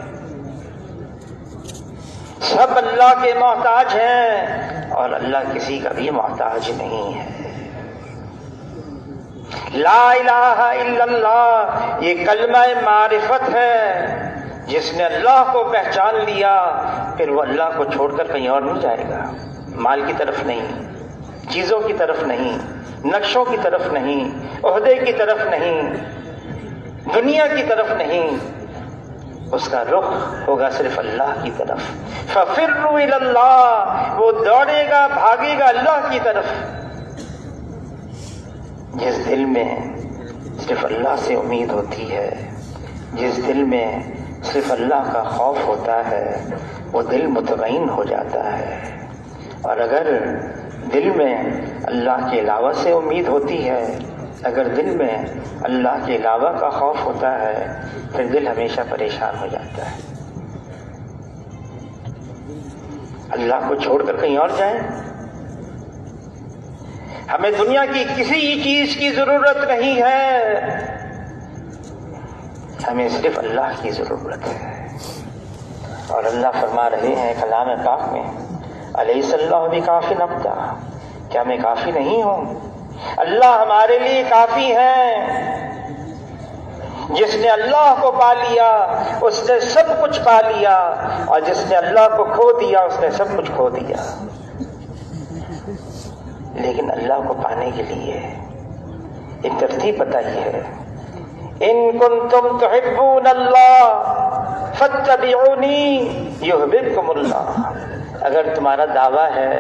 سب اللہ کے محتاج ہیں اور اللہ کسی کا بھی محتاج نہیں ہے۔ لا الہ الا اللہ یہ کلمہ معرفت ہے، جس نے اللہ کو پہچان لیا پھر وہ اللہ کو چھوڑ کر کہیں اور نہیں جائے گا، مال کی طرف نہیں، چیزوں کی طرف نہیں، نقشوں کی طرف نہیں، عہدے کی طرف نہیں، دنیا کی طرف نہیں، اس کا رخ ہوگا صرف اللہ کی طرف۔ فَفِرُّوا إِلَى اللَّهِ، وہ دوڑے گا، بھاگے گا اللہ کی طرف۔ جس دل میں صرف اللہ سے امید ہوتی ہے، جس دل میں صرف اللہ کا خوف ہوتا ہے، وہ دل مطمئن ہو جاتا ہے۔ اور اگر دل میں اللہ کے علاوہ سے امید ہوتی ہے، اگر دل میں اللہ کے علاوہ کا خوف ہوتا ہے، پھر دل ہمیشہ پریشان ہو جاتا ہے۔ اللہ کو چھوڑ کر کہیں اور جائیں؟ ہمیں دنیا کی کسی چیز کی ضرورت نہیں ہے، ہمیں صرف اللہ کی ضرورت ہے۔ اور اللہ فرما رہے ہیں کلام پاک میں، الیس اللہ بکاف عبدہ، کیا میں کافی نہیں ہوں؟ اللہ ہمارے لیے کافی ہے۔ جس نے اللہ کو پا لیا اس نے سب کچھ پا لیا، اور جس نے اللہ کو کھو دیا اس نے سب کچھ کھو دیا۔ لیکن اللہ کو پانے کے لیے ایک ترتیب بتائی ہے، ان کنتم تحبون اللہ فاتبعونی یحببکم اللہ۔ اگر تمہارا دعویٰ ہے،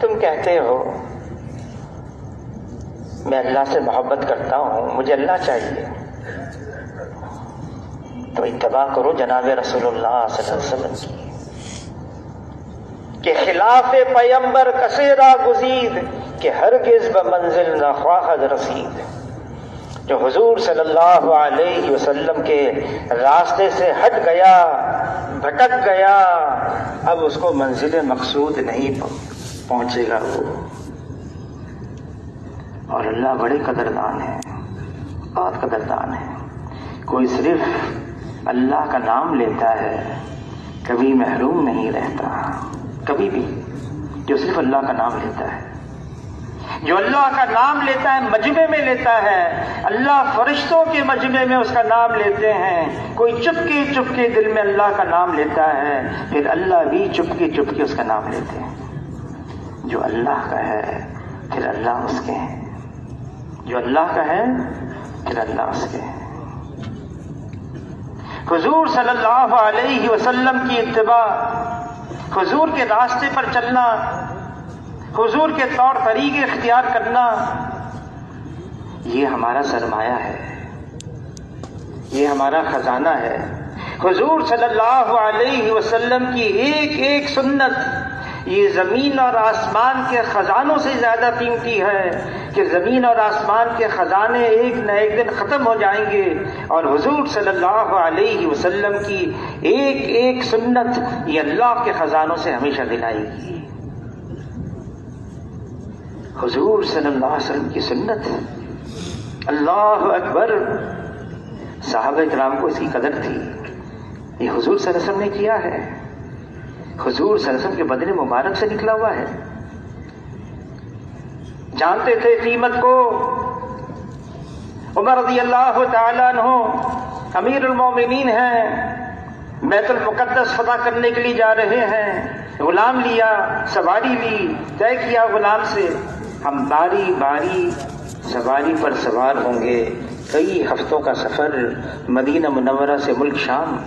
تم کہتے ہو میں اللہ سے محبت کرتا ہوں، مجھے اللہ چاہیے، تو اتباع کرو جناب رسول اللہ صلی اللہ علیہ وسلم کی کہ خلاف پیمبر کثیرہ گزید کہ ہرگز بمنزل نہ خواہد رسید۔ جو حضور صلی اللہ علیہ وسلم کے راستے سے ہٹ گیا، بھٹک گیا، اب اس کو منزل مقصود نہیں پہنچے گا وہ۔ اور اللہ بڑے قدردان ہیں، بہت قدردان ہے۔ کوئی صرف اللہ کا نام لیتا ہے کبھی محروم نہیں رہتا، کبھی بھی۔ جو صرف اللہ کا نام لیتا ہے، جو اللہ کا نام لیتا ہے، مجمع میں لیتا ہے، اللہ فرشتوں کے مجمع میں اس کا نام لیتے ہیں۔ کوئی چپکے چپکے دل میں اللہ کا نام لیتا ہے، پھر اللہ بھی چپکے چپکے اس کا نام لیتے ہیں۔ جو اللہ کا ہے پھر اللہ اس کے ہیں، جو اللہ کا ہے پھر اللہ اس کے ہیں۔ حضور صلی اللہ علیہ وسلم کی اتباع، حضور کے راستے پر چلنا، حضور کے طور طریقے اختیار کرنا، یہ ہمارا سرمایہ ہے، یہ ہمارا خزانہ ہے۔ حضور صلی اللہ علیہ وسلم کی ایک ایک سنت یہ زمین اور آسمان کے خزانوں سے زیادہ قیمتی ہے کہ زمین اور آسمان کے خزانے ایک نہ ایک دن ختم ہو جائیں گے، اور حضور صلی اللہ علیہ وسلم کی ایک ایک سنت یہ اللہ کے خزانوں سے ہمیشہ دلائے گی۔ حضور صلی اللہ علیہ وسلم کی سنت، اللہ اکبر، صحابہ کرام کو اس کی قدر تھی۔ یہ حضور صلی اللہ علیہ وسلم نے کیا ہے، حضور صلی اللہ علیہ وسلم کے بدن مبارک سے نکلا ہوا ہے۔ جانتے تھے قیمت کو۔ عمر رضی اللہ تعالیٰ عنہ امیر المومنین ہیں، بیت المقدس فتح کرنے کے لیے جا رہے ہیں، غلام لیا، سواری لی، طے کیا غلام سے ہم باری باری سواری پر سوار ہوں گے، کئی ہفتوں کا سفر مدینہ منورہ سے ملک شام۔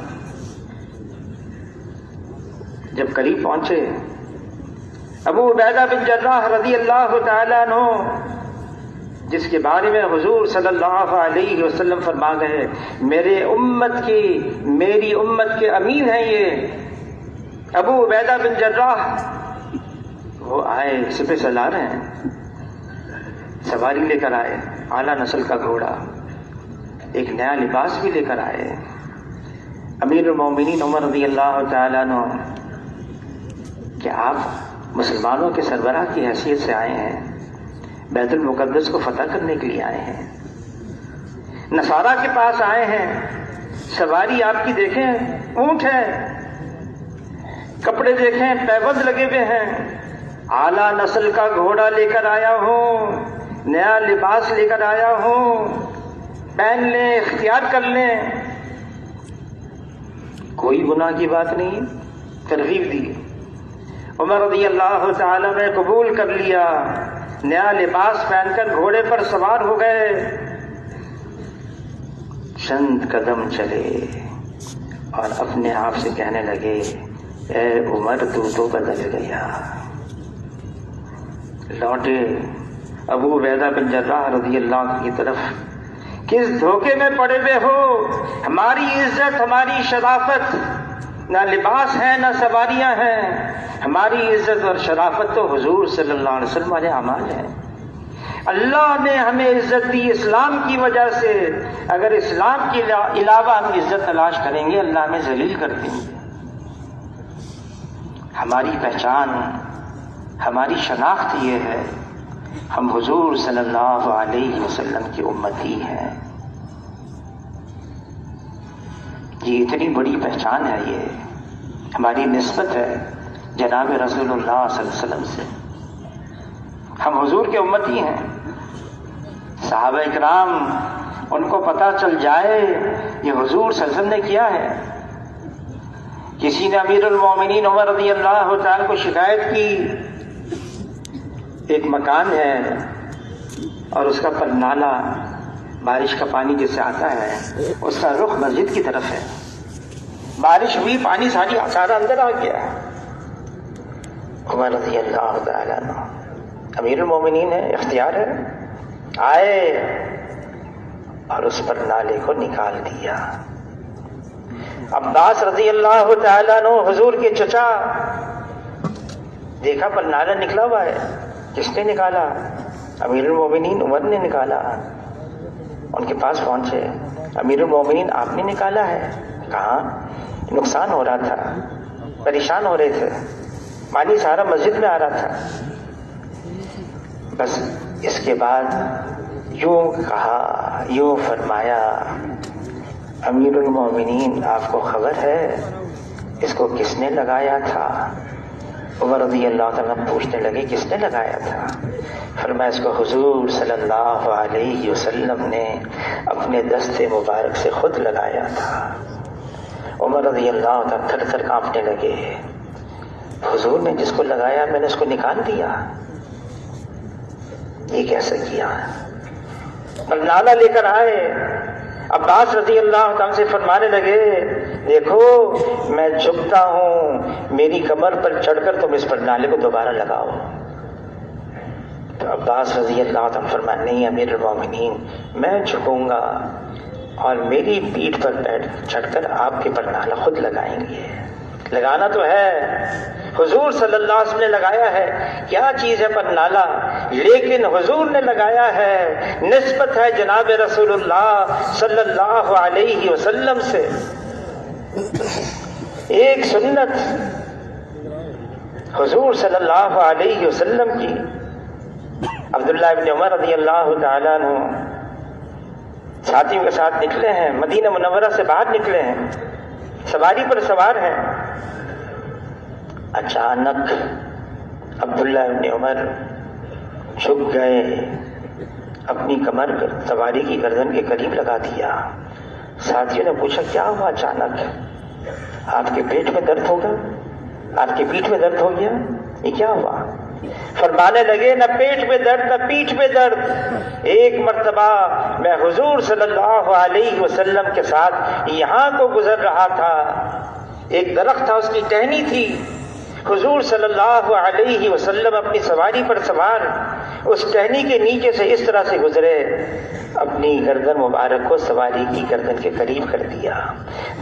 جب قریب پہنچے، ابو عبیدہ بن جراح رضی اللہ تعالیٰ عنہ، جس کے بارے میں حضور صلی اللہ علیہ وسلم فرما گئے میری امت کے امین ہیں یہ ابو عبیدہ بن جراح، وہ آئے، سپہ سالار ہیں، سواری لے کر آئے، اعلیٰ نسل کا گھوڑا، ایک نیا لباس بھی لے کر آئے۔ امیر المومنین عمر رضی اللہ تعالیٰ عنہ کہ آپ مسلمانوں کے سربراہ کی حیثیت سے آئے ہیں، بیت المقدس کو فتح کرنے کے لیے آئے ہیں، نصارہ کے پاس آئے ہیں، سواری آپ کی دیکھیں، اونٹ ہے، کپڑے دیکھیں، پیبند لگے ہوئے ہیں، اعلیٰ نسل کا گھوڑا لے کر آیا ہوں، نیا لباس لے کر آیا ہوں، پہن لیں، اختیار کر لیں۔ کوئی گناہ کی بات نہیں، ترغیب دی۔ عمر رضی اللہ تعالیٰ نے قبول کر لیا، نیا لباس پہن کر گھوڑے پر سوار ہو گئے، چند قدم چلے اور اپنے آپ سے کہنے لگے اے عمر تو بدل گیا۔ لوٹے ابو عبیدہ بن جراح رضی اللہ عنہ کی طرف، کس دھوکے میں پڑے ہوئے ہو؟ ہماری عزت، ہماری شرافت، نہ لباس ہے نہ سواریاں ہیں، ہماری عزت اور شرافت تو حضور صلی اللہ علیہ وسلم والے اعمال ہیں۔ اللہ نے ہمیں عزت دی اسلام کی وجہ سے، اگر اسلام کے علاوہ ہم عزت تلاش کریں گے اللہ ہمیں ذلیل کر دیں گے۔ ہماری پہچان، ہماری شناخت یہ ہے ہم حضور صلی اللہ علیہ وسلم کی امتی ہیں۔ یہ اتنی بڑی پہچان ہے، یہ ہماری نسبت ہے جناب رسول اللہ صلی اللہ علیہ وسلم سے، ہم حضور کے امتی ہیں۔ صحابہ اکرام ان کو پتہ چل جائے یہ حضور صلی اللہ علیہ وسلم نے کیا ہے۔ کسی نے امیر المومنین عمر رضی اللہ تعالیٰ کو شکایت کی، ایک مکان ہے اور اس کا پرنالہ بارش کا پانی جس سے آتا ہے اس کا رخ مسجد کی طرف ہے. بارش ہوئی، پانی سارا اندر آ گیا. عمر رضی اللہ تعالیٰ عنہ امیر المومنین ہے، اختیار ہے، آئے اور اس پر نالے کو نکال دیا. عباس رضی اللہ تعالیٰ عنہ حضور کے چچا دیکھا پر نالا نکلا ہوا ہے. کس نے نکالا؟ امیر المومنین عمر نے نکالا. ان کے پاس پہنچے، امیر المومنین آپ نے نکالا ہے؟ کہاں؟ نقصان ہو رہا تھا، پریشان ہو رہے تھے، پانی سارا مسجد میں آ رہا تھا. بس اس کے بعد یوں کہا، یوں فرمایا، امیر المومنین آپ کو خبر ہے اس کو کس نے لگایا تھا؟ عمر رضی اللہ تعالیٰ پوچھنے لگے کس نے لگایا تھا؟ فرمایا اس کو حضور صلی اللہ علیہ وسلم نے اپنے دست مبارک سے خود لگایا تھا. عمر رضی اللہ تعالیٰ تھر تھر کانپنے لگے. حضور نے جس کو لگایا میں نے اس کو نکال دیا، یہ کیسے کیا؟ نالا لے کر آئے. عباس رضی اللہ تعالیٰ سے فرمانے لگے دیکھو میں جھکتا ہوں، میری کمر پر چڑھ کر تم اس پر نالے کو دوبارہ لگاؤ. تو عباس رضی اللہ تعالیٰ فرمایا نہیں امیر المومنین، میں جھکوں گا اور میری پیٹھ پر چڑھ کر آپ کے پر نالا خود لگائیں گے. لگانا تو ہے، حضور صلی اللہ علیہ وسلم نے لگایا ہے. کیا چیز ہے پر نالا؟ لیکن حضور نے لگایا ہے، نسبت ہے جناب رسول اللہ صلی اللہ علیہ وسلم سے. ایک سنت حضور صلی اللہ علیہ وسلم کی. عبداللہ ابن عمر رضی اللہ تعالیٰ عنہ ساتھیوں کے ساتھ نکلے ہیں، مدینہ منورہ سے باہر نکلے ہیں، سواری پر سوار ہیں. اچانک عبداللہ ابن عمر جھک گئے، اپنی کمر سواری کی گردن کے قریب لگا دیا. ساتھیوں نے پوچھا کیا ہوا اچانک؟ آپ کے پیٹ میں درد ہوگا، آپ کی پیٹھ میں درد ہو گیا، یہ کیا ہوا؟ فرمانے لگے نہ پیٹ میں درد نہ پیٹھ میں درد. ایک مرتبہ میں حضور صلی اللہ علیہ وسلم کے ساتھ یہاں کو گزر رہا تھا، ایک درخت تھا، اس کی ٹہنی تھی. حضور صلی اللہ علیہ وسلم اپنی سواری پر سوار اس ٹہنی کے نیچے سے اس طرح سے گزرے، اپنی گردن مبارک کو سواری کی گردن کے قریب کر دیا.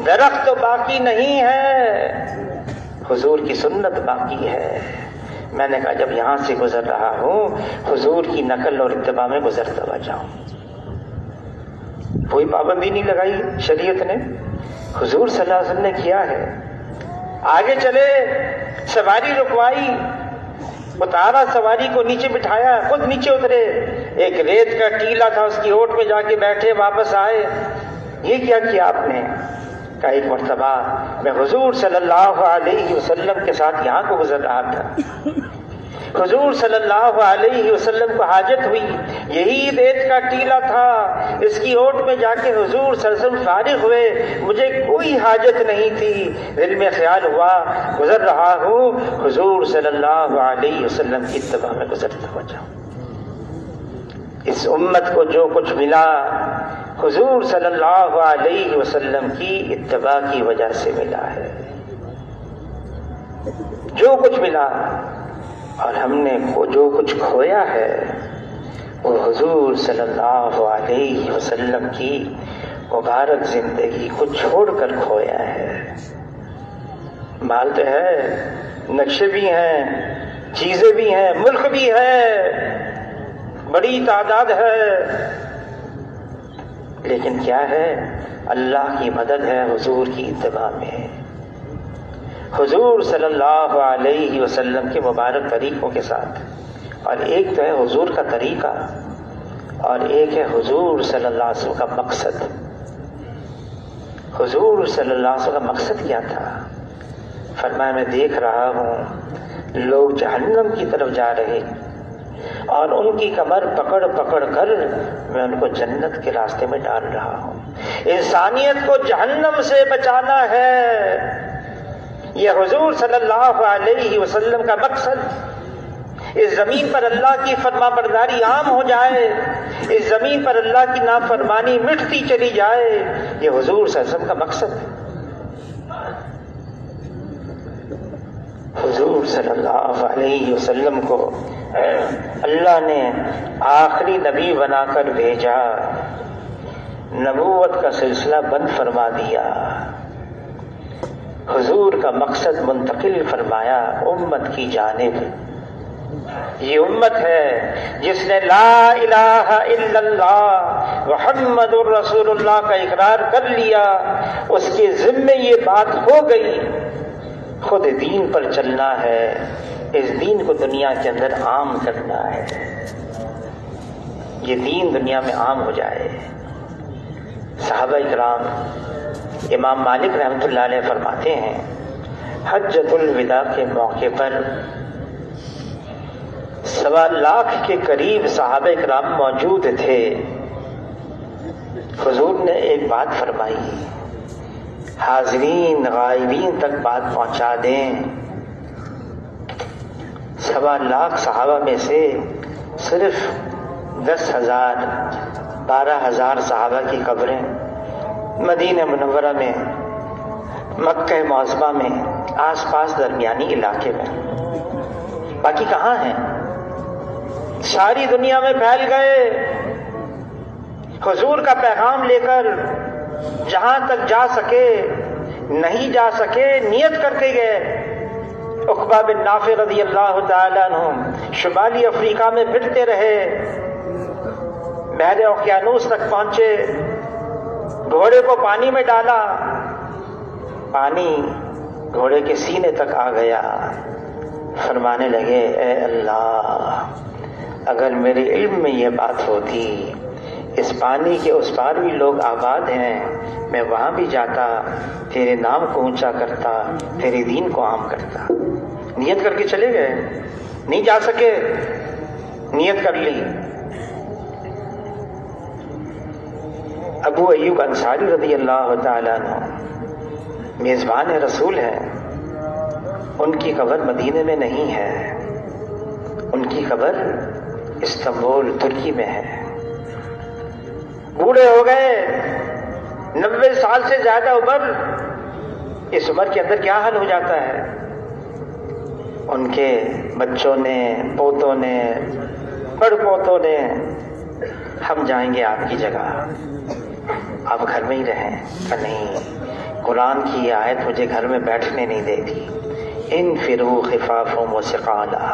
درخت تو باقی نہیں ہے، حضور کی سنت باقی ہے. میں نے کہا جب یہاں سے گزر رہا ہوں حضور کی نقل اور اتباع میں گزرتا ہوا جاؤں. کوئی پابندی نہیں لگائی شریعت نے، حضور صلی اللہ علیہ وسلم نے کیا ہے. آگے چلے، سواری رکوائی، اتارا سواری کو، نیچے بٹھایا، خود نیچے اترے. ایک ریت کا ٹیلا تھا، اس کی اوٹ میں جا کے بیٹھے، واپس آئے. یہ کیا کیا آپ نے؟ کہ ایک مرتبہ میں حضور صلی اللہ علیہ وسلم کے ساتھ یہاں کو گزر رہا تھا. حضور صلی اللہ علیہ وسلم کو حاجت ہوئی، یہی ریت کا ٹیلا تھا، اس کی اوٹ میں جا کے حضور صلی اللہ علیہ وسلم فارغ ہوئے، مجھے کوئی حاجت نہیں تھی. دل میں خیال ہوا گزر رہا ہوں، حضور صلی اللہ علیہ وسلم کی اتباع میں گزرتا ہوا جاؤں. اس امت کو جو کچھ ملا حضور صلی اللہ علیہ وسلم کی اتباع کی وجہ سے ملا ہے. جو کچھ ملا، اور ہم نے جو کچھ کھویا ہے وہ حضور صلی اللہ علیہ وسلم کی مبارک زندگی کو چھوڑ کر کھویا ہے. مال تو ہے، نقشے بھی ہیں، چیزیں بھی ہیں، ملک بھی ہے، بڑی تعداد ہے، لیکن کیا ہے؟ اللہ کی مدد ہے حضور کی اتباع میں. حضور صلی اللہ علیہ وسلم کے مبارک طریقوں کے ساتھ. اور ایک تو ہے حضور کا طریقہ اور ایک ہے حضور صلی اللہ علیہ وسلم کا مقصد. حضور صلی اللہ علیہ وسلم کا مقصد کیا تھا؟ فرمایا میں دیکھ رہا ہوں لوگ جہنم کی طرف جا رہے اور ان کی کمر پکڑ پکڑ کر میں ان کو جنت کے راستے میں ڈال رہا ہوں. انسانیت کو جہنم سے بچانا ہے، یہ حضور صلی اللہ علیہ وسلم کا مقصد. اس زمین پر اللہ کی فرما برداری عام ہو جائے، اس زمین پر اللہ کی نافرمانی مٹتی چلی جائے، یہ حضور صلی اللہ علیہ وسلم کا مقصد ہے۔ حضور صلی اللہ علیہ وسلم کو اللہ نے آخری نبی بنا کر بھیجا، نبوت کا سلسلہ بند فرما دیا، حضور کا مقصد منتقل فرمایا امت کی جانب۔ یہ امت ہے جس نے لا الہ الا اللہ محمد الرسول اللہ کا اقرار کر لیا، اس کے ذمے یہ بات ہو گئی، خود دین پر چلنا ہے، اس دین کو دنیا کے اندر عام کرنا ہے، یہ دین دنیا میں عام ہو جائے۔ صحابہ اکرام، امام مالک رحمۃ اللہ علیہ فرماتے ہیں حجۃ الوداع کے موقع پر 1.25 لاکھ کے قریب صحابہ اکرام موجود تھے۔ حضور نے ایک بات فرمائی، حاضرین غائبین تک بات پہنچا دیں۔ 1.25 لاکھ صحابہ میں سے صرف 10,000 12,000 صحابہ کی قبریں مدینہ منورہ میں، مکہ معظمہ میں، آس پاس درمیانی علاقے میں، باقی کہاں ہیں؟ ساری دنیا میں پھیل گئے، حضور کا پیغام لے کر جہاں تک جا سکے، نہیں جا سکے نیت کر کے گئے۔ عقبہ بن نافع رضی اللہ تعالیٰ عنہ شمالی افریقہ میں پھرتے رہے، بحر اوقیانوس تک پہنچے، گھوڑے کو پانی میں ڈالا، پانی گھوڑے کے سینے تک آ گیا، فرمانے لگے اے اللہ، اگر میرے علم میں یہ بات ہوتی، اس پانی کے اس پار بھی لوگ آباد ہیں، میں وہاں بھی جاتا، تیرے نام کو اونچا کرتا، تیرے دین کو عام کرتا۔ نیت کر کے چلے گئے، نہیں جا سکے، نیت کر لی۔ ابو ایوب انصاری رضی اللہ تعالیٰ عنہ میزبان رسول ہے، ان کی قبر مدینے میں نہیں ہے، ان کی قبر استنبول ترکی میں ہے۔ بوڑھے ہو گئے، 90 سال سے زیادہ عمر، اس عمر کے اندر کیا حال ہو جاتا ہے؟ ان کے بچوں نے، پوتوں نے، بڑ پوتوں نے، ہم جائیں گے آپ کی جگہ، آپ گھر میں ہی رہیں۔ کہ نہیں، قرآن کی یہ آیت مجھے گھر میں بیٹھنے نہیں دیتی، انفروا خفافا وثقالا،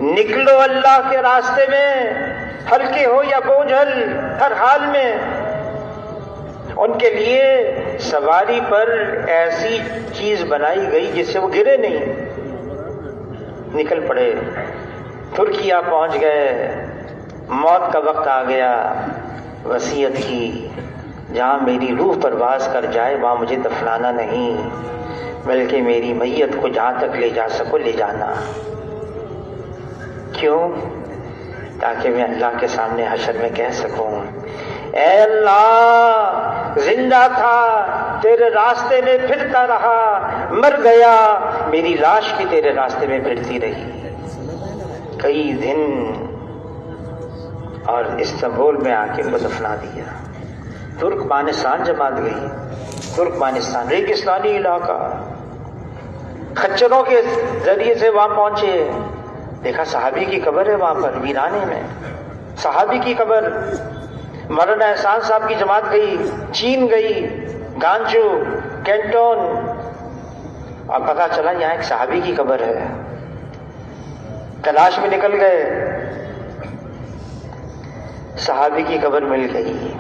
نکلو اللہ کے راستے میں، ہلکے ہو یا بوجھل، ہر حال میں۔ ان کے لیے سواری پر ایسی چیز بنائی گئی جس سے وہ گرے نہیں، نکل پڑے، ترکیہ پہنچ گئے، موت کا وقت آ گیا، وصیت کی جہاں میری روح پرواز کر جائے وہاں مجھے دفنانا نہیں، بلکہ میری میت کو جہاں تک لے جا سکو لے جانا۔ کیوں؟ تاکہ میں اللہ کے سامنے حشر میں کہہ سکوں اے اللہ، زندہ تھا تیرے راستے میں پھرتا رہا، مر گیا میری لاش بھی تیرے راستے میں پھرتی رہی۔ کئی دن اور استنبول میں آ کے ان کو دفنا دیا۔ ترکمانستان جماعت گئی، ترکمانستان ریگستانی علاقہ، خچروں کے ذریعے سے وہاں پہنچے، دیکھا صحابی کی قبر ہے وہاں پر ویرانے میں، صحابی کی قبر۔ مولانا احسان صاحب کی جماعت گئی، چین گئی، گانجو، کینٹون، اور پتہ چلا یہاں ایک صحابی کی قبر ہے، تلاش میں نکل گئے، صحابی کی قبر مل گئی۔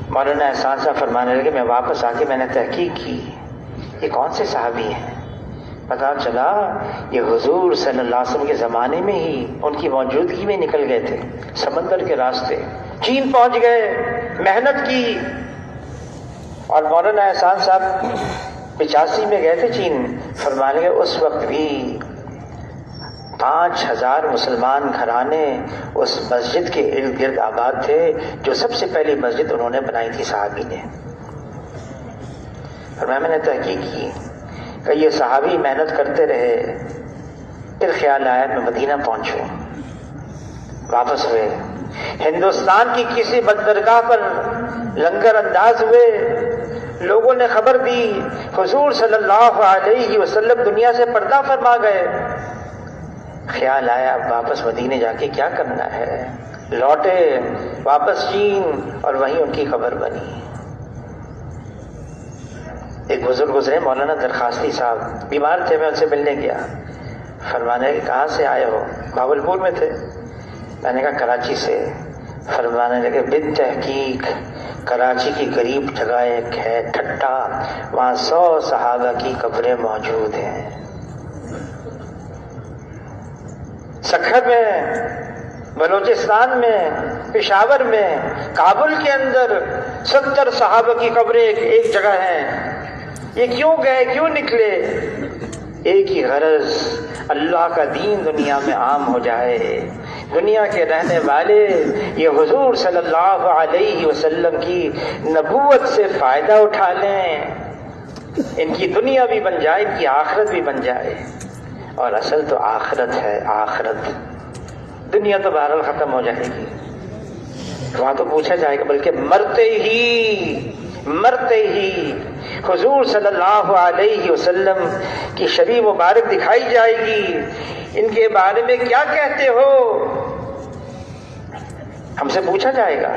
مولانا احسان صاحب فرمانے لگے میں واپس آ کے میں نے تحقیق کی یہ کون سے صحابی ہیں، پتہ چلا یہ حضور صلی اللہ علیہ وسلم کے زمانے میں ہی ان کی موجودگی میں نکل گئے تھے سمندر کے راستے، چین پہنچ گئے، محنت کی۔ اور مولانا احسان صاحب 85 میں گئے تھے چین، فرمانے لگے اس وقت بھی 5,000 مسلمان گھرانے اس مسجد کے ارد گرد آباد تھے جو سب سے پہلی مسجد انہوں نے بنائی تھی صحابی نے۔ فرمایا میں نے تحقیق کی کہ یہ صحابی محنت کرتے رہے، پھر خیال آیا میں مدینہ پہنچوں، واپس ہوئے، ہندوستان کی کسی بندرگاہ پر لنگر انداز ہوئے، لوگوں نے خبر دی حضور صلی اللہ علیہ وسلم دنیا سے پردہ فرما گئے۔ خیال آیا اب واپس مدینے جا کے کیا کرنا ہے، لوٹے واپس چین اور وہیں ان کی خبر بنی۔ ایک بزرگ گزرے مولانا درخواستی صاحب، بیمار تھے، میں ان سے ملنے گیا، فرمانے لگے کہاں سے آئے ہو؟ بھاولپور میں تھے، میں نے کہا کراچی سے۔ فرمانے لگے بالتحقیق کراچی کی قریب جگہ ایک ہے ٹھٹا، وہاں 100 صحابہ کی قبریں موجود ہیں۔ سکھر میں، بلوچستان میں، پشاور میں، کابل کے اندر 70 صحابہ کی قبریں ایک جگہ ہیں۔ یہ کیوں گئے، کیوں نکلے؟ ایک ہی غرض، اللہ کا دین دنیا میں عام ہو جائے، دنیا کے رہنے والے یہ حضور صلی اللہ علیہ وسلم کی نبوت سے فائدہ اٹھا لیں، ان کی دنیا بھی بن جائے، ان کی آخرت بھی بن جائے۔ اور اصل تو آخرت ہے، آخرت، دنیا تو بہرحال ختم ہو جائے گی، وہاں تو پوچھا جائے گا، بلکہ مرتے ہی حضور صلی اللہ علیہ وسلم کی شریف مبارک دکھائی جائے گی، ان کے بارے میں کیا کہتے ہو، ہم سے پوچھا جائے گا۔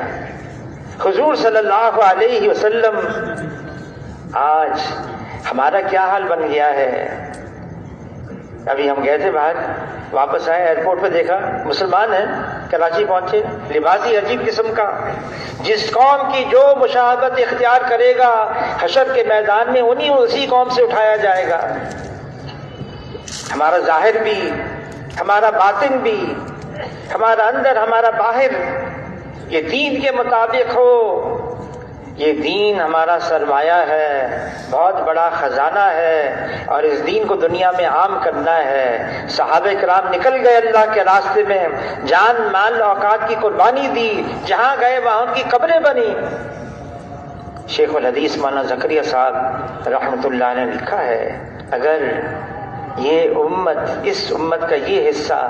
حضور صلی اللہ علیہ وسلم، آج ہمارا کیا حال بن گیا ہے؟ ابھی ہم گئے تھے باہر، واپس آئے، ایئرپورٹ پہ دیکھا مسلمان ہیں، کراچی پہنچے، لباس ہی عجیب قسم کا، جس قوم کی جو مشابہت اختیار کرے گا حشر کے میدان میں اسی قوم سے اٹھایا جائے گا۔ ہمارا ظاہر بھی، ہمارا باطن بھی، ہمارا اندر، ہمارا باہر، یہ دین کے مطابق ہو۔ یہ دین ہمارا سرمایہ ہے، بہت بڑا خزانہ ہے، اور اس دین کو دنیا میں عام کرنا ہے۔ صحابہ کرام نکل گئے اللہ کے راستے میں، جان مال اوقات کی قربانی دی، جہاں گئے وہاں ان کی قبریں بنی۔ شیخ الحدیث مولانا زکریا صاحب رحمۃ اللہ نے لکھا ہے، اگر یہ امت، اس امت کا یہ حصہ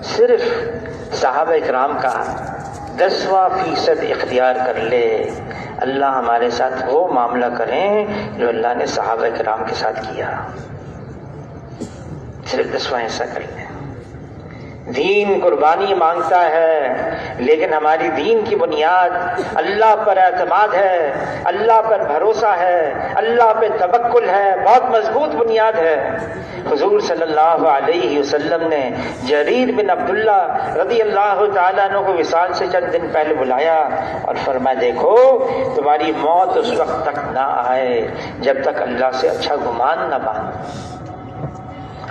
صرف صحابہ کرام کا 10% اختیار کر لے، اللہ ہمارے ساتھ وہ معاملہ کریں جو اللہ نے صحابہ کرام کے ساتھ کیا، صرف 10واں حصہ کر لیں۔ دین قربانی مانگتا ہے، لیکن ہماری دین کی بنیاد اللہ پر اعتماد ہے، اللہ پر بھروسہ ہے، اللہ پہ توکل ہے، بہت مضبوط بنیاد ہے۔ حضور صلی اللہ علیہ وسلم نے جریر بن عبداللہ رضی اللہ تعالیٰ عنہ کو وصال سے چند دن پہلے بلایا اور فرمایا دیکھو تمہاری موت اس وقت تک نہ آئے جب تک اللہ سے اچھا گمان نہ باندھو۔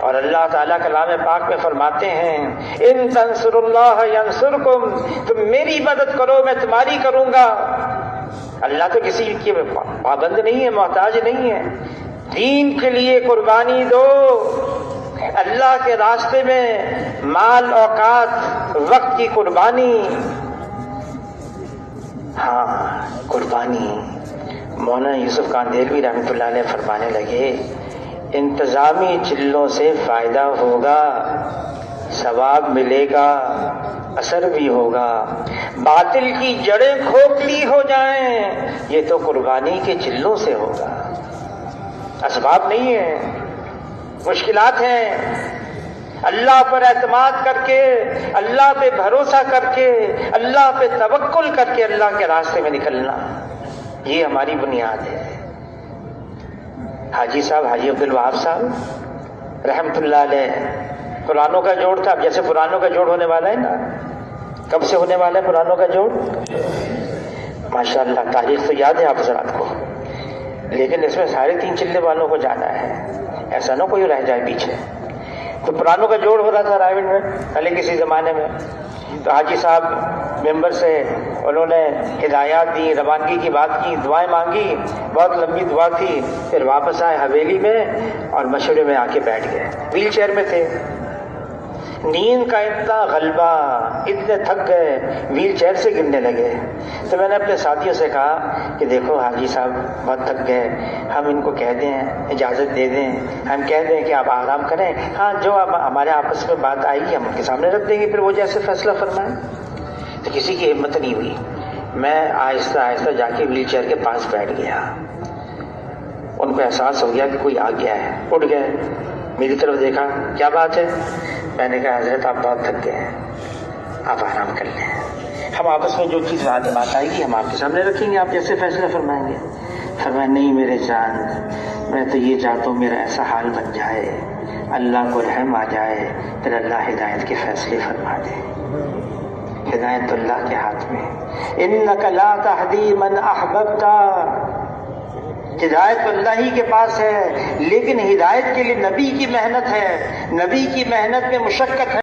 اور اللہ تعالیٰ کلام پاک میں فرماتے ہیں ان تنصروا اللہ ینصرکم، تم میری مدد کرو میں تمہاری کروں گا۔ اللہ تو کسی کی پابند نہیں ہے، محتاج نہیں ہے، دین کے لیے قربانی دو، اللہ کے راستے میں مال، اوقات، وقت کی قربانی، ہاں قربانی۔ مولانا یوسف کاندھیلوی رحمۃ اللہ علیہ فرمانے لگے انتظامی چلوں سے فائدہ ہوگا، ثواب ملے گا، اثر بھی ہوگا، باطل کی جڑیں کھوکھلی ہو جائیں یہ تو قربانی کے چلوں سے ہوگا۔ اسباب نہیں ہیں، مشکلات ہیں، اللہ پر اعتماد کر کے، اللہ پہ بھروسہ کر کے، اللہ پہ توکل کر کے اللہ کے راستے میں نکلنا، یہ ہماری بنیاد ہے۔ حاجی صاحب، حاجی عبدالوہاب صاحب رحمۃ اللہ علیہ پرانوں کا جوڑ تھا، اب جیسے پرانوں کا جوڑ ہونے والا ہے نا، کب سے ہونے والا ہے پرانوں کا جوڑ؟ ماشاءاللہ تاریخ تو یاد ہے آپ حضرات کو، لیکن اس میں سارے 3 چلے والوں کو جانا ہے، ایسا نہ کوئی رہ جائے پیچھے۔ تو پرانوں کا جوڑ ہو رہا تھا رائے میں پہلے کسی زمانے میں، تو حاجی صاحب ممبر سے انہوں نے ہدایات دی، روانگی کی بات کی، دعائیں مانگی، بہت لمبی دعا تھی، پھر واپس آئے حویلی میں اور مشورے میں آ کے بیٹھ گئے، ویل چیئر میں تھے۔ نیند کا اتنا غلبہ، اتنے تھک گئے، ویل چیئر سے گرنے لگے۔ تو میں نے اپنے ساتھیوں سے کہا کہ دیکھو حاجی صاحب بہت تھک گئے، ہم ان کو کہہ دیں، اجازت دے دیں، ہم کہہ دیں کہ آپ آرام کریں، ہاں جو اب ہمارے آپس میں بات آئے گی ہم ان کے سامنے رکھ دیں گے، پھر وہ جیسے فیصلہ فرمائیں۔ تو کسی کی ہمت نہیں ہوئی، میں آہستہ آہستہ جا کے ویل چیئر کے پاس بیٹھ گیا۔ ان کو احساس ہو گیا کہ کوئی آ گیا ہے، اٹھ گئے، میری طرف دیکھا، کیا بات ہے؟ میں نے کہا حضرت آپ بہت تھک گئے ہیں، آپ آرام کر لیں، ہم آپس میں جو چیز بات آئے گی ہم آپ کے سامنے رکھیں گے، آپ جیسے فیصلہ فرمائیں گے۔ فرمایا نہیں میرے جان، میں تو یہ چاہتا ہوں میرا ایسا حال بن جائے، اللہ کو رحم آ جائے، پھر اللہ ہدایت کے فیصلے فرما دے۔ ہدایت تو اللہ کے ہاتھ میں، انک لا تہدی من احببت، ہدایت تو اللہ ہی کے پاس ہے، لیکن ہدایت کے لیے نبی کی محنت ہے، نبی کی محنت میں مشقت ہے۔